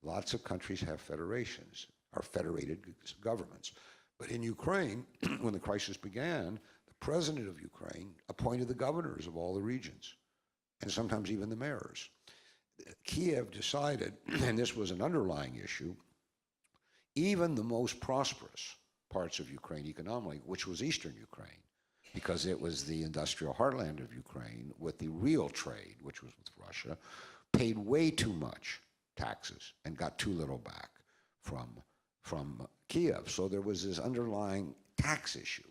Lots of countries have federations, are federated governments. But in Ukraine, when the crisis began, the president of Ukraine appointed the governors of all the regions, and sometimes even the mayors. Kiev decided, and this was an underlying issue, even the most prosperous parts of Ukraine economically, which was eastern Ukraine, because it was the industrial heartland of Ukraine with the real trade, which was with Russia, paid way too much taxes and got too little back from Kiev. So there was this underlying tax issue.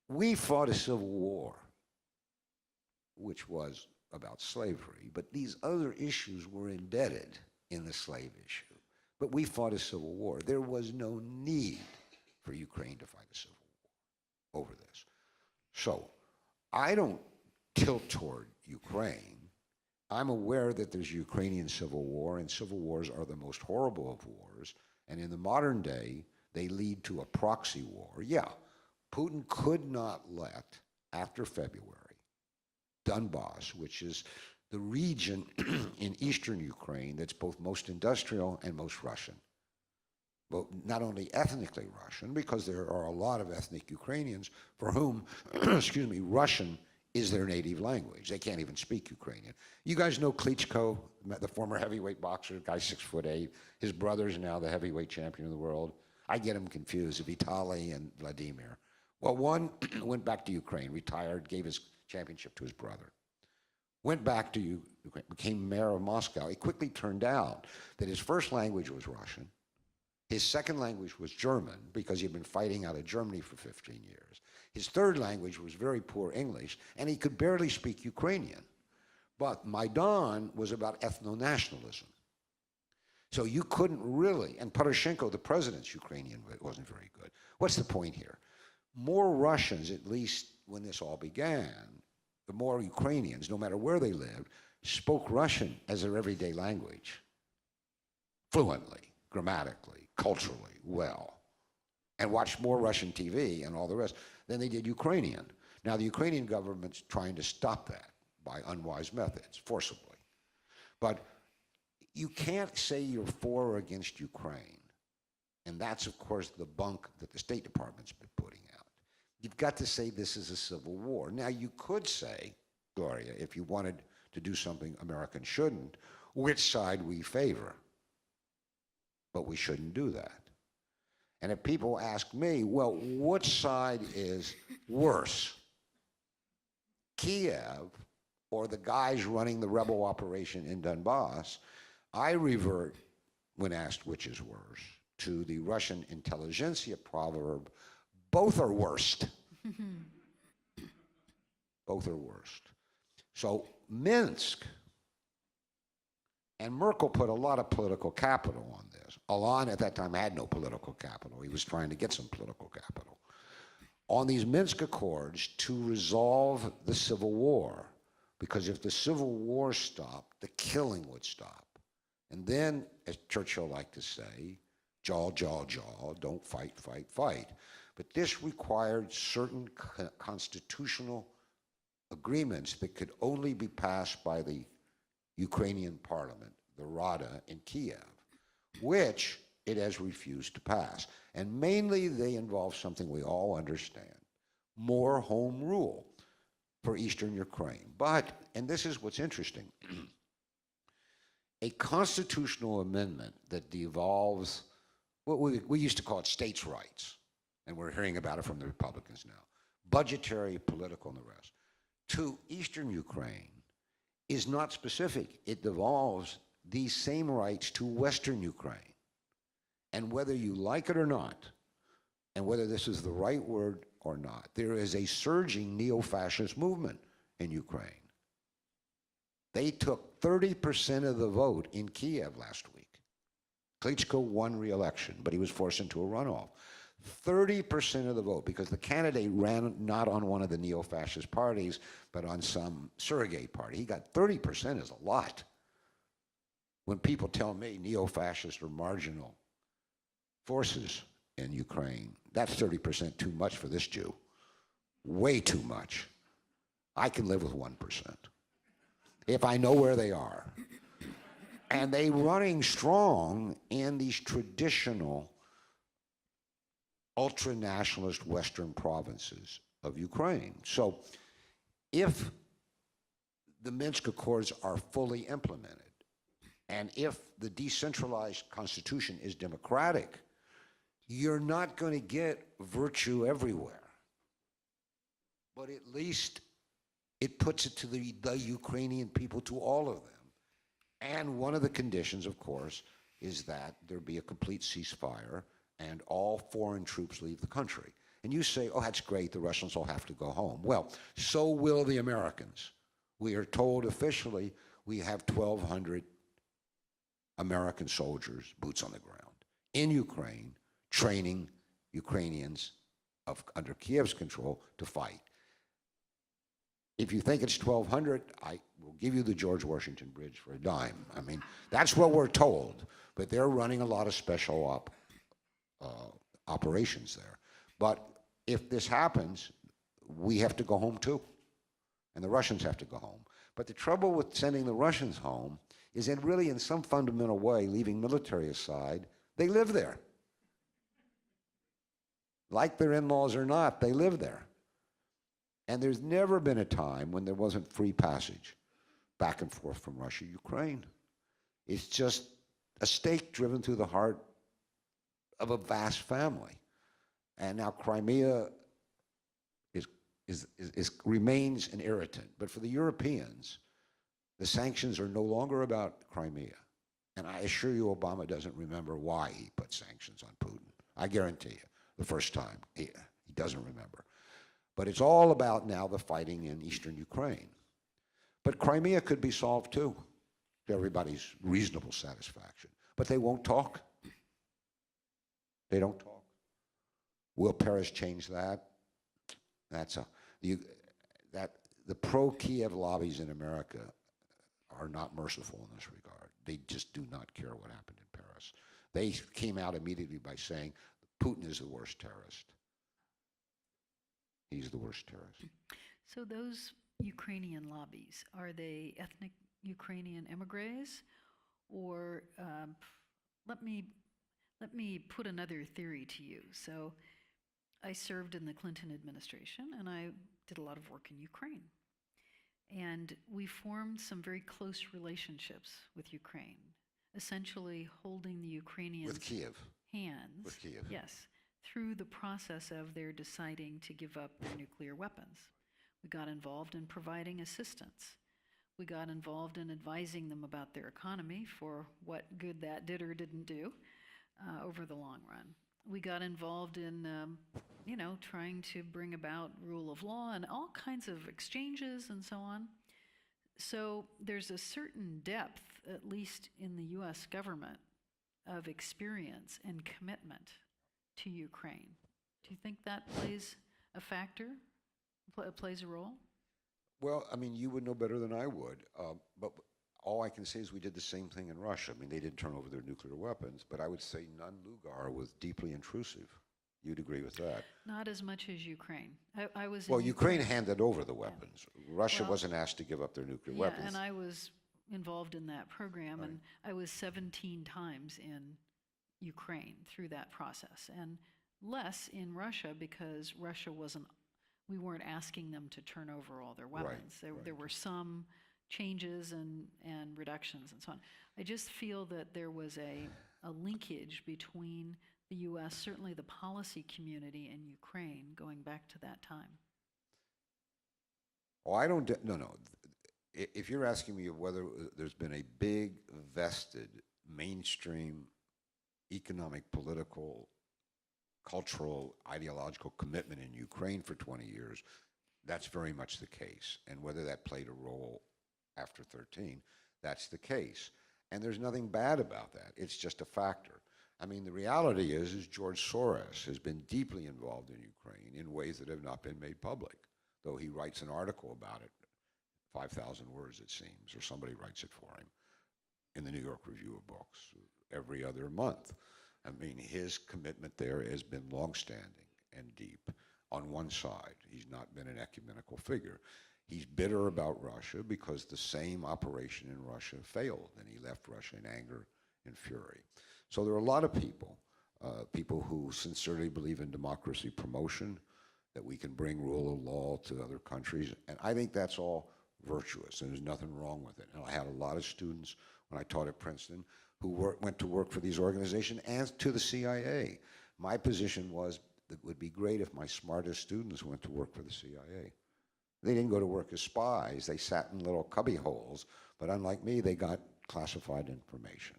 We fought a civil war, which was about slavery, but these other issues were embedded in the slave issue. But we fought a civil war. There was no need for Ukraine to fight a civil war over this. So I don't tilt toward Ukraine. I'm aware that there's a Ukrainian civil war, and civil wars are the most horrible of wars. And in the modern day, they lead to a proxy war. Yeah, Putin could not let, after February, Donbas, which is the region in eastern Ukraine that's both most industrial and most Russian. But not only ethnically Russian, because there are a lot of ethnic Ukrainians for whom, excuse me, Russian is their native language. They can't even speak Ukrainian. You guys know Klitschko, the former heavyweight boxer, guy 6'8". His brother's now the heavyweight champion of the world. I get him confused, Vitaly and Vladimir. Well, one went back to Ukraine, retired, gave his championship to his brother. Went back to Ukraine, became mayor of Moscow. It quickly turned out that his first language was Russian. His second language was German, because he'd been fighting out of Germany for 15 years. His third language was very poor English, and he could barely speak Ukrainian. But Maidan was about ethno-nationalism. So you couldn't really, and Poroshenko, the president's Ukrainian, wasn't very good. What's the point here? More Russians, at least when this all began, the more Ukrainians, no matter where they lived, spoke Russian as their everyday language, fluently, grammatically, culturally, well, and watched more Russian TV and all the rest than they did Ukrainian. Now, the Ukrainian government's trying to stop that by unwise methods, forcibly. But you can't say you're for or against Ukraine, and that's, of course, the bunk that the State Department's been putting out. You've got to say this is a civil war. Now, you could say, Gloria, if you wanted to do something Americans shouldn't, which side we favor. But we shouldn't do that. And if people ask me, well, which side is worse? Kiev or the guys running the rebel operation in Donbas? I revert, when asked which is worse, to the Russian intelligentsia proverb, both are worst. Both are worst. So Minsk, and Merkel put a lot of political capital on this. Alain at that time had no political capital. He was trying to get some political capital. On these Minsk Accords to resolve the civil war, because if the civil war stopped, the killing would stop. And then, as Churchill liked to say, jaw, jaw, jaw, don't fight, fight, fight. But this required certain constitutional agreements that could only be passed by the Ukrainian parliament, the Rada in Kiev, which it has refused to pass. And mainly they involve something we all understand, more home rule for eastern Ukraine. But, and this is what's interesting, a constitutional amendment that devolves what we used to call it states' rights, and we're hearing about it from the Republicans now, budgetary, political, and the rest, to eastern Ukraine is not specific. It devolves these same rights to western Ukraine. And whether you like it or not, and whether this is the right word or not, there is a surging neo-fascist movement in Ukraine. They took 30% of the vote in Kiev last week. Klitschko won re-election, but he was forced into a runoff. 30% of the vote, because the candidate ran not on one of the neo-fascist parties, but on some surrogate party. He got 30% is a lot. When people tell me neo-fascists are marginal forces, in Ukraine. That's 30% too much for this Jew. Way too much. I can live with 1% if I know where they are. And they running strong in these traditional ultra-nationalist Western provinces of Ukraine. So if the Minsk Accords are fully implemented, and if the decentralized constitution is democratic, you're not going to get virtue everywhere. But at least it puts it to the Ukrainian people, to all of them. And one of the conditions, of course, is that there be a complete ceasefire and all foreign troops leave the country. And you say, oh, that's great, the Russians will have to go home. Well, so will the Americans. We are told officially we have 1,200 American soldiers, boots on the ground, in Ukraine, training Ukrainians under Kiev's control to fight. If you think it's 1,200, I will give you the George Washington Bridge for a dime. I mean, that's what we're told. But they're running a lot of special operations there. But if this happens, we have to go home too. And the Russians have to go home. But the trouble with sending the Russians home is that really, in some fundamental way, leaving military aside, they live there. Like their in-laws or not, they live there. And there's never been a time when there wasn't free passage back and forth from Russia, Ukraine. It's just a stake driven through the heart of a vast family. And now Crimea remains an irritant. But for the Europeans, the sanctions are no longer about Crimea. And I assure you Obama doesn't remember why he put sanctions on Putin. I guarantee you, the first time, he doesn't remember. But it's all about now the fighting in eastern Ukraine. But Crimea could be solved too, to everybody's reasonable satisfaction. But they won't talk. They don't talk. Will Paris change that? The pro-Kiev lobbies in America are not merciful in this regard. They just do not care what happened in Paris. They came out immediately by saying Putin is the worst terrorist. He's the worst terrorist. So those Ukrainian lobbies, are they ethnic Ukrainian emigres? Or let me put another theory to you. So I served in the Clinton administration, and I did a lot of work in Ukraine. And we formed some very close relationships with Ukraine, essentially holding the Ukrainians' With Kiev. hands. With Kiev. Yes, through the process of their deciding to give up their nuclear weapons. We got involved in providing assistance. We got involved in advising them about their economy for what good that did or didn't do over the long run. We got involved in, trying to bring about rule of law and all kinds of exchanges and so on. So there's a certain depth, at least in the U.S. government, of experience and commitment to Ukraine. Do you think that plays a factor, plays a role? Well, I mean, you would know better than I would. But all I can say is we did the same thing in Russia. I mean, they didn't turn over their nuclear weapons, but I would say Nunn-Lugar was deeply intrusive. You'd agree with that? Not as much as Ukraine. I was. Well, in Ukraine handed over the weapons. Yeah. Russia Well, wasn't asked to give up their nuclear Yeah, weapons. and I was involved in that program, Right. and I was 17 times in Ukraine through that process, and less in Russia because Russia wasn't. We weren't asking them to turn over all their weapons. There were some changes and reductions and so on. I just feel that there was a linkage between the U.S., certainly the policy community, and Ukraine going back to that time. Oh, I don't, no. If you're asking me whether there's been a big, vested, mainstream economic, political, cultural, ideological commitment in Ukraine for 20 years, that's very much the case. And whether that played a role after 13, that's the case. And there's nothing bad about that. It's just a factor. I mean, the reality is George Soros has been deeply involved in Ukraine in ways that have not been made public, though he writes an article about it, 5,000 words it seems, or somebody writes it for him in the New York Review of Books every other month. I mean, his commitment there has been longstanding and deep on one side. He's not been an ecumenical figure. He's bitter about Russia because the same operation in Russia failed, and he left Russia in anger and fury. So there are a lot of people, people who sincerely believe in democracy promotion, that we can bring rule of law to other countries, and I think that's all virtuous, and there's nothing wrong with it. And I had a lot of students when I taught at Princeton who went to work for these organizations and to the CIA. My position was that it would be great if my smartest students went to work for the CIA. They didn't go to work as spies. They sat in little cubby holes, but unlike me, they got classified information.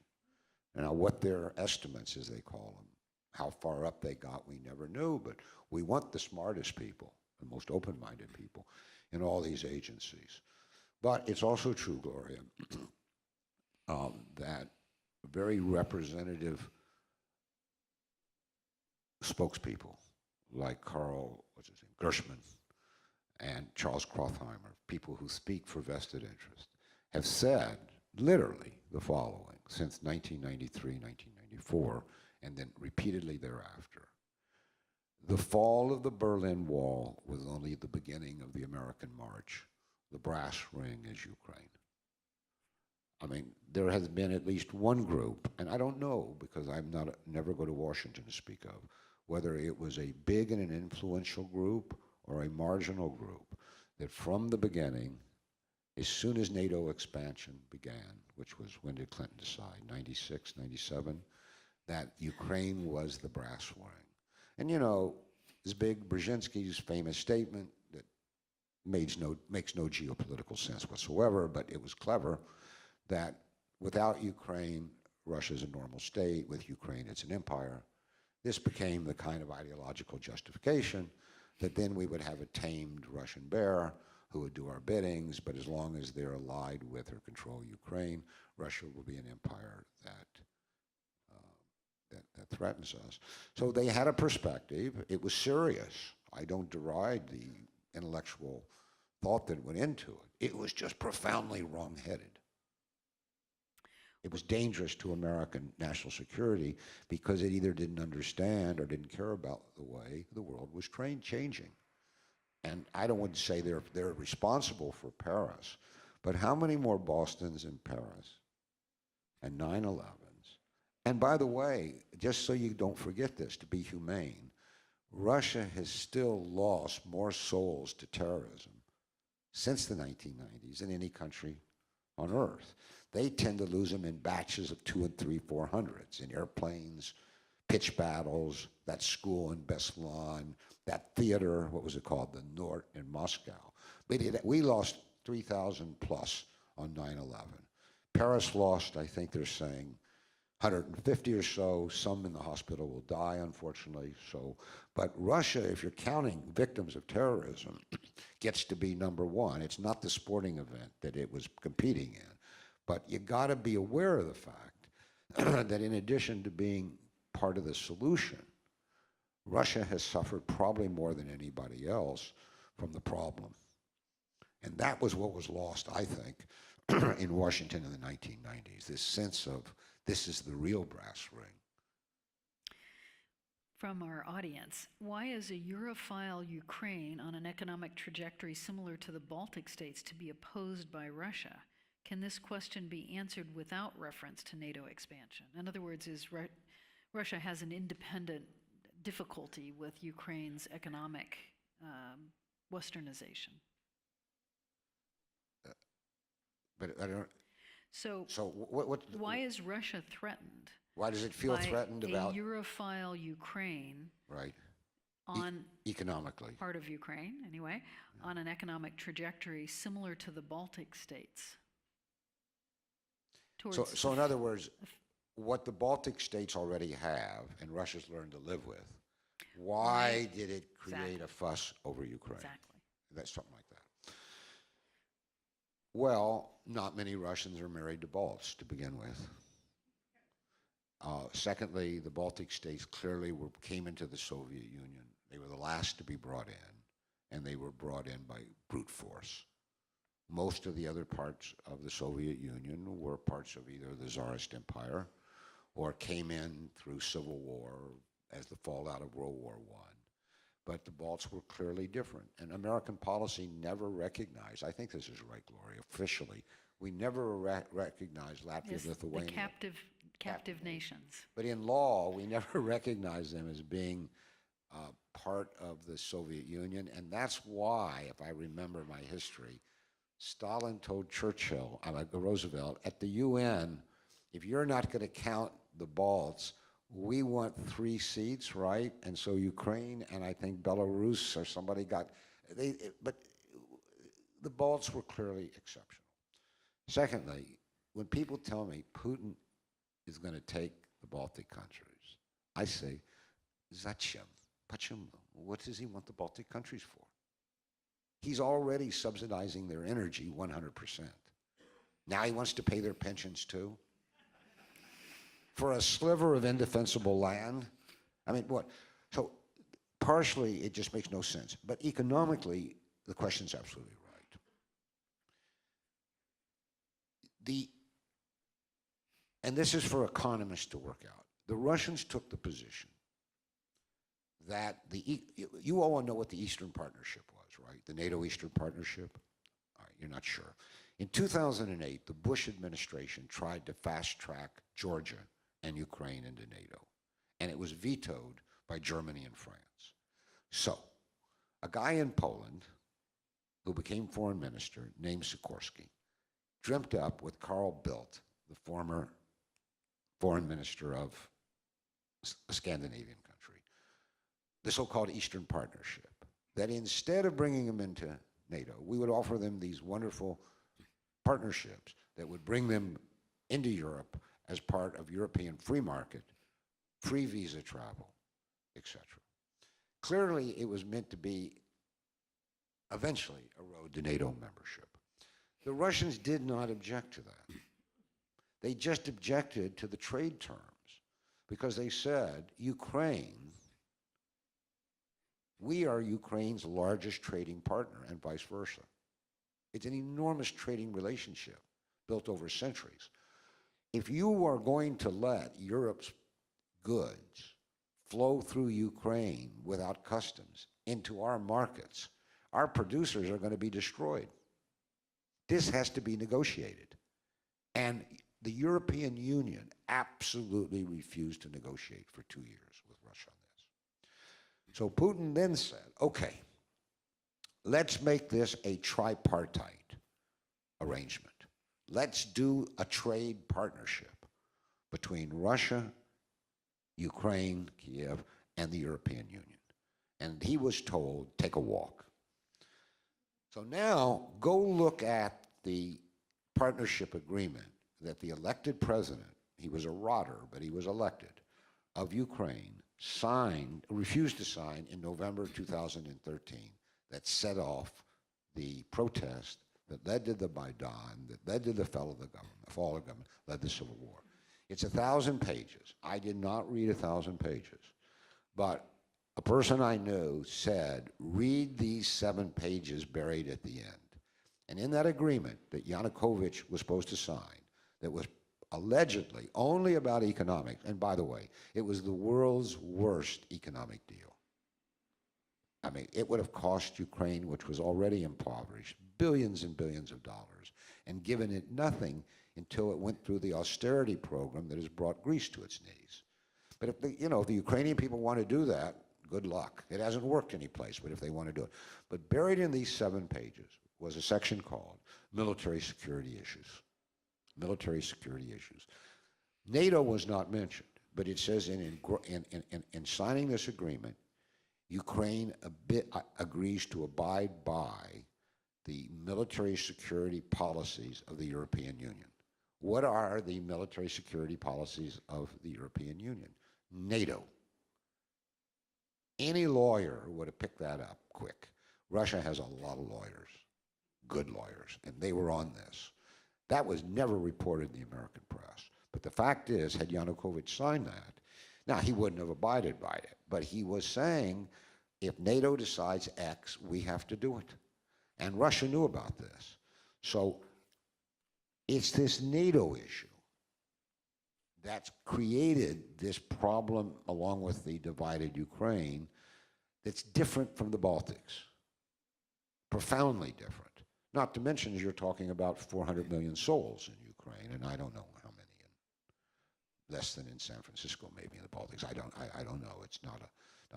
And now what their estimates, as they call them, how far up they got, we never knew, but we want the smartest people, the most open-minded people in all these agencies. But it's also true, Gloria, that very representative spokespeople like Carl, Gershman, and Charles Krautheimer, people who speak for vested interest, have said literally the following since 1993, 1994, and then repeatedly thereafter. The fall of the Berlin Wall was only the beginning of the American march. The brass ring is Ukraine. I mean, there has been at least one group, and I don't know because never go to Washington to speak of, whether it was a big and an influential group or a marginal group, that from the beginning, as soon as NATO expansion began, which was, when did Clinton decide, 96, 97, that Ukraine was the brass ring. And you know, this big Brzezinski's famous statement that makes no geopolitical sense whatsoever, but it was clever, that without Ukraine, Russia's a normal state. With Ukraine, it's an empire. This became the kind of ideological justification that then we would have a tamed Russian bear who would do our biddings, but as long as they're allied with or control Ukraine, Russia will be an empire that threatens us. So they had a perspective. It was serious. I don't deride the intellectual thought that went into it. It was just profoundly wrong-headed. It was dangerous to American national security because it either didn't understand or didn't care about the way the world was changing. And I don't want to say they're responsible for Paris, but how many more Bostons in Paris and 9/11s? And by the way, just so you don't forget this, to be humane, Russia has still lost more souls to terrorism since the 1990s than any country on earth. They tend to lose them in batches of 200 and 300, 400s, in airplanes, pitch battles, that school in Beslan, that theater, what was it called, the Nord in Moscow. We lost 3,000 plus on 9/11. Paris lost, I think they're saying, 150 or so. Some in the hospital will die, unfortunately. So, but Russia, if you're counting victims of terrorism, gets to be number one. It's not the sporting event that it was competing in. But you got to be aware of the fact that in addition to being part of the solution, Russia has suffered probably more than anybody else from the problem. And that was what was lost, I think, in Washington in the 1990s, this sense of this is the real brass ring. From our audience, why is a Europhile Ukraine on an economic trajectory similar to the Baltic states to be opposed by Russia? Can this question be answered without reference to NATO expansion? In other words, Russia has an independent difficulty with Ukraine's economic westernization. But I don't. So what? Why is Russia threatened? Why does it feel threatened about a Europhile Ukraine? Right. On economically, part of Ukraine anyway, on an economic trajectory similar to the Baltic states. So in other words, what the Baltic states already have and Russia's learned to live with, why did it create a fuss over Ukraine? Exactly. That's something like that. Well, not many Russians are married to Balts to begin with. Secondly, the Baltic states clearly came into the Soviet Union. They were the last to be brought in, and they were brought in by brute force. Most of the other parts of the Soviet Union were parts of either the Tsarist Empire or came in through civil war as the fallout of World War I. But the Balts were clearly different. And American policy never recognized, I think this is right, Gloria, officially, we never recognized Latvia, Yes, Lithuania. the captive nations. But in law, we never recognized them as being part of the Soviet Union. And that's why, if I remember my history, Stalin told Churchill, Roosevelt, at the UN, if you're not going to count the Balts, we want 3 seats, right? And so Ukraine and I think Belarus or somebody got, but the Balts were clearly exceptional. Secondly, when people tell me Putin is going to take the Baltic countries, I say, Zачем? Почему? What does he want the Baltic countries for? He's already subsidizing their energy 100%. Now he wants to pay their pensions too? For a sliver of indefensible land? I mean, what? So partially, it just makes no sense. But economically, the question's absolutely right. And this is for economists to work out. The Russians took the position that you all know what the Eastern Partnership was, right? The NATO Eastern Partnership? All right, you're not sure. In 2008, the Bush administration tried to fast-track Georgia and Ukraine into NATO, and it was vetoed by Germany and France. So, a guy in Poland who became foreign minister named Sikorsky dreamt up with Carl Bildt, the former foreign minister of a Scandinavian country, the so-called Eastern Partnership, that instead of bringing them into NATO, we would offer them these wonderful partnerships that would bring them into Europe as part of European free market, free visa travel, etc. Clearly, it was meant to be eventually a road to NATO membership. The Russians did not object to that. They just objected to the trade terms because they said, Ukraine, we are Ukraine's largest trading partner and vice versa. It's an enormous trading relationship built over centuries. If you are going to let Europe's goods flow through Ukraine without customs into our markets, our producers are going to be destroyed. This has to be negotiated. And the European Union absolutely refused to negotiate for 2 years with Russia on this. So Putin then said, okay, let's make this a tripartite arrangement. Let's do a trade partnership between Russia, Ukraine, Kiev, and the European Union. And he was told, take a walk. So now, go look at the partnership agreement that the elected president, he was a rotter, but he was elected, of Ukraine, refused to sign in November 2013, that set off the protest that led to the Maidan, that led to the fall of the government, led to the Civil War. It's 1,000 pages. I did not read 1,000 pages, but a person I knew said, read these 7 pages buried at the end. And in that agreement that Yanukovych was supposed to sign, that was allegedly only about economics, and by the way, it was the world's worst economic deal. I mean, it would have cost Ukraine, which was already impoverished, billions and billions of dollars, and given it nothing until it went through the austerity program that has brought Greece to its knees. But if the Ukrainian people want to do that, good luck. It hasn't worked anyplace, but if they want to do it. But buried in these 7 pages was a section called Military Security Issues. Military Security Issues. NATO was not mentioned, but it says in signing this agreement, Ukraine agrees to abide by the military security policies of the European Union. What are the military security policies of the European Union? NATO. Any lawyer would have picked that up quick. Russia has a lot of lawyers, good lawyers, and they were on this. That was never reported in the American press. But the fact is, had Yanukovych signed that, now he wouldn't have abided by it, but he was saying, if NATO decides X, we have to do it. And Russia knew about this. So it's this NATO issue that's created this problem along with the divided Ukraine that's different from the Baltics, profoundly different. Not to mention, you're talking about 400 million souls in Ukraine, and I don't know how many, less than in San Francisco, maybe in the Baltics. I don't know. It's not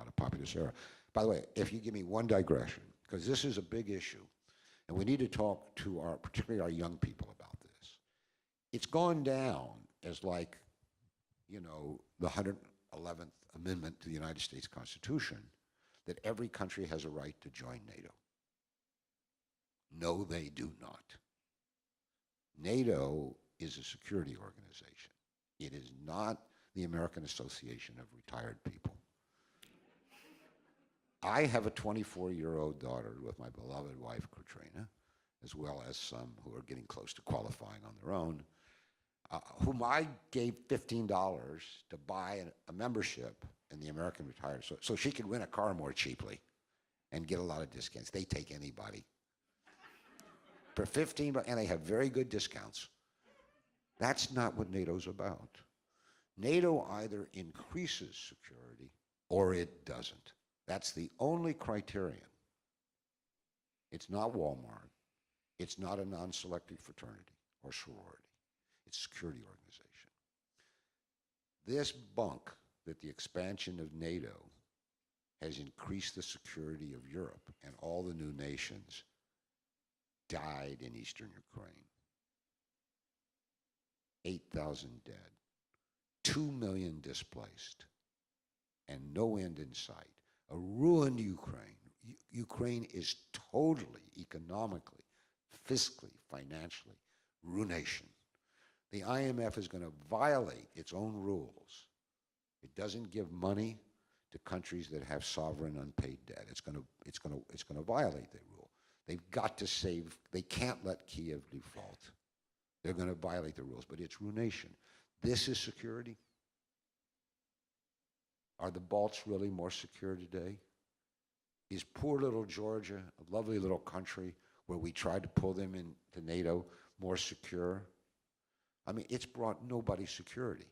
a populous area. By the way, if you give me one digression, because this is a big issue, and we need to talk to particularly our young people about this. It's gone down as like, you know, the 111th Amendment to the United States Constitution, that every country has a right to join NATO. No, they do not. NATO is a security organization. It is not the American Association of Retired People. I have a 24-year-old daughter with my beloved wife, Katrina, as well as some who are getting close to qualifying on their own, whom I gave $15 to buy a membership in the American Retired, so she could rent a car more cheaply and get a lot of discounts. They take anybody. For $15, and they have very good discounts. That's not what NATO's about. NATO either increases security or it doesn't. That's the only criterion. It's not Walmart. It's not a non-selective fraternity or sorority. It's a security organization. This bunk that the expansion of NATO has increased the security of Europe and all the new nations died in eastern Ukraine. 8,000 dead, 2 million displaced, and no end in sight. A ruined Ukraine. Ukraine is totally, economically, fiscally, financially, ruination. The IMF is going to violate its own rules. It doesn't give money to countries that have sovereign unpaid debt. It's going to violate that rule. They've got to save. They can't let Kiev default. They're going to violate the rules, but it's ruination. This is security. Are the Balts really more secure today? Is poor little Georgia, a lovely little country where we tried to pull them into NATO, more secure? I mean, it's brought nobody security.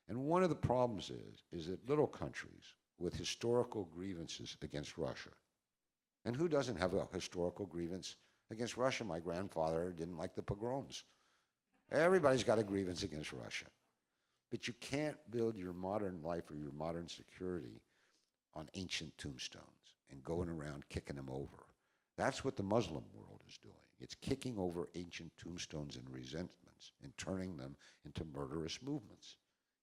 And one of the problems is that little countries with historical grievances against Russia, and who doesn't have a historical grievance against Russia? My grandfather didn't like the pogroms. Everybody's got a grievance against Russia. But you can't build your modern life or your modern security on ancient tombstones and going around kicking them over. That's what the Muslim world is doing. It's kicking over ancient tombstones and resentments and turning them into murderous movements.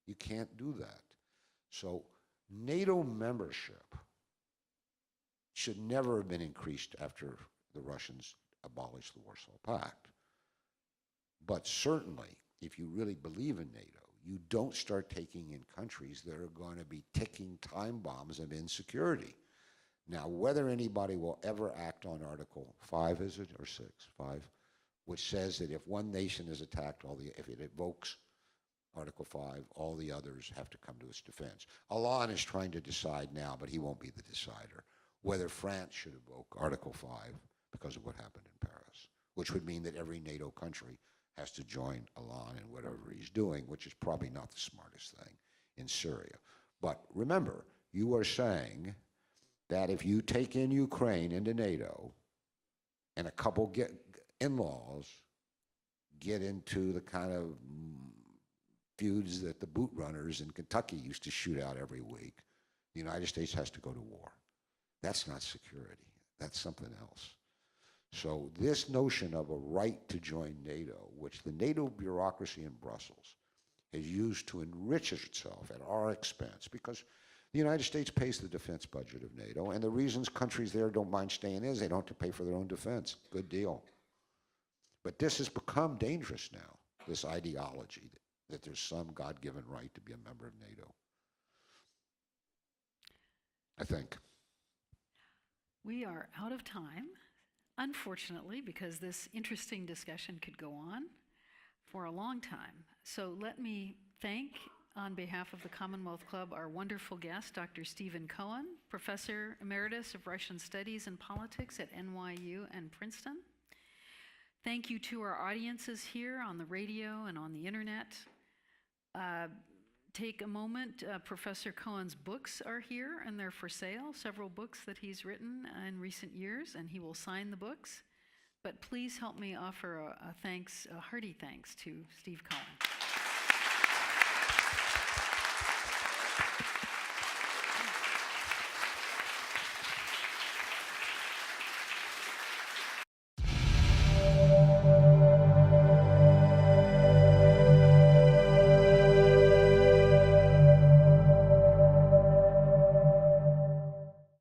You can't do that. So NATO membership should never have been increased after the Russians abolished the Warsaw Pact. But certainly, if you really believe in NATO, you don't start taking in countries that are going to be ticking time bombs of insecurity. Now, whether anybody will ever act on Article 5, is it, or 6? 5, which says that if one nation is attacked, if it invokes Article 5, all the others have to come to its defense. Alain is trying to decide now, but he won't be the decider, whether France should invoke Article 5 because of what happened in Paris, which would mean that every NATO country has to join Alain in whatever he's doing, which is probably not the smartest thing in Syria. But remember, you are saying that if you take in Ukraine into NATO and a couple in-laws get into the kind of feuds that the boot runners in Kentucky used to shoot out every week, the United States has to go to war. That's not security. That's something else. So this notion of a right to join NATO, which the NATO bureaucracy in Brussels has used to enrich itself at our expense, because the United States pays the defense budget of NATO, and the reasons countries there don't mind staying is they don't have to pay for their own defense. Good deal. But this has become dangerous now, this ideology that there's some God-given right to be a member of NATO. I think. We are out of time, unfortunately, because this interesting discussion could go on for a long time. So let me thank, on behalf of the Commonwealth Club, our wonderful guest, Dr. Stephen Cohen, Professor Emeritus of Russian Studies and Politics at NYU and Princeton. Thank you to our audiences here on the radio and on the internet. take a moment. Professor Cohen's books are here, and they're for sale, several books that he's written in recent years, and he will sign the books. But please help me offer a hearty thanks to Steve Cohen.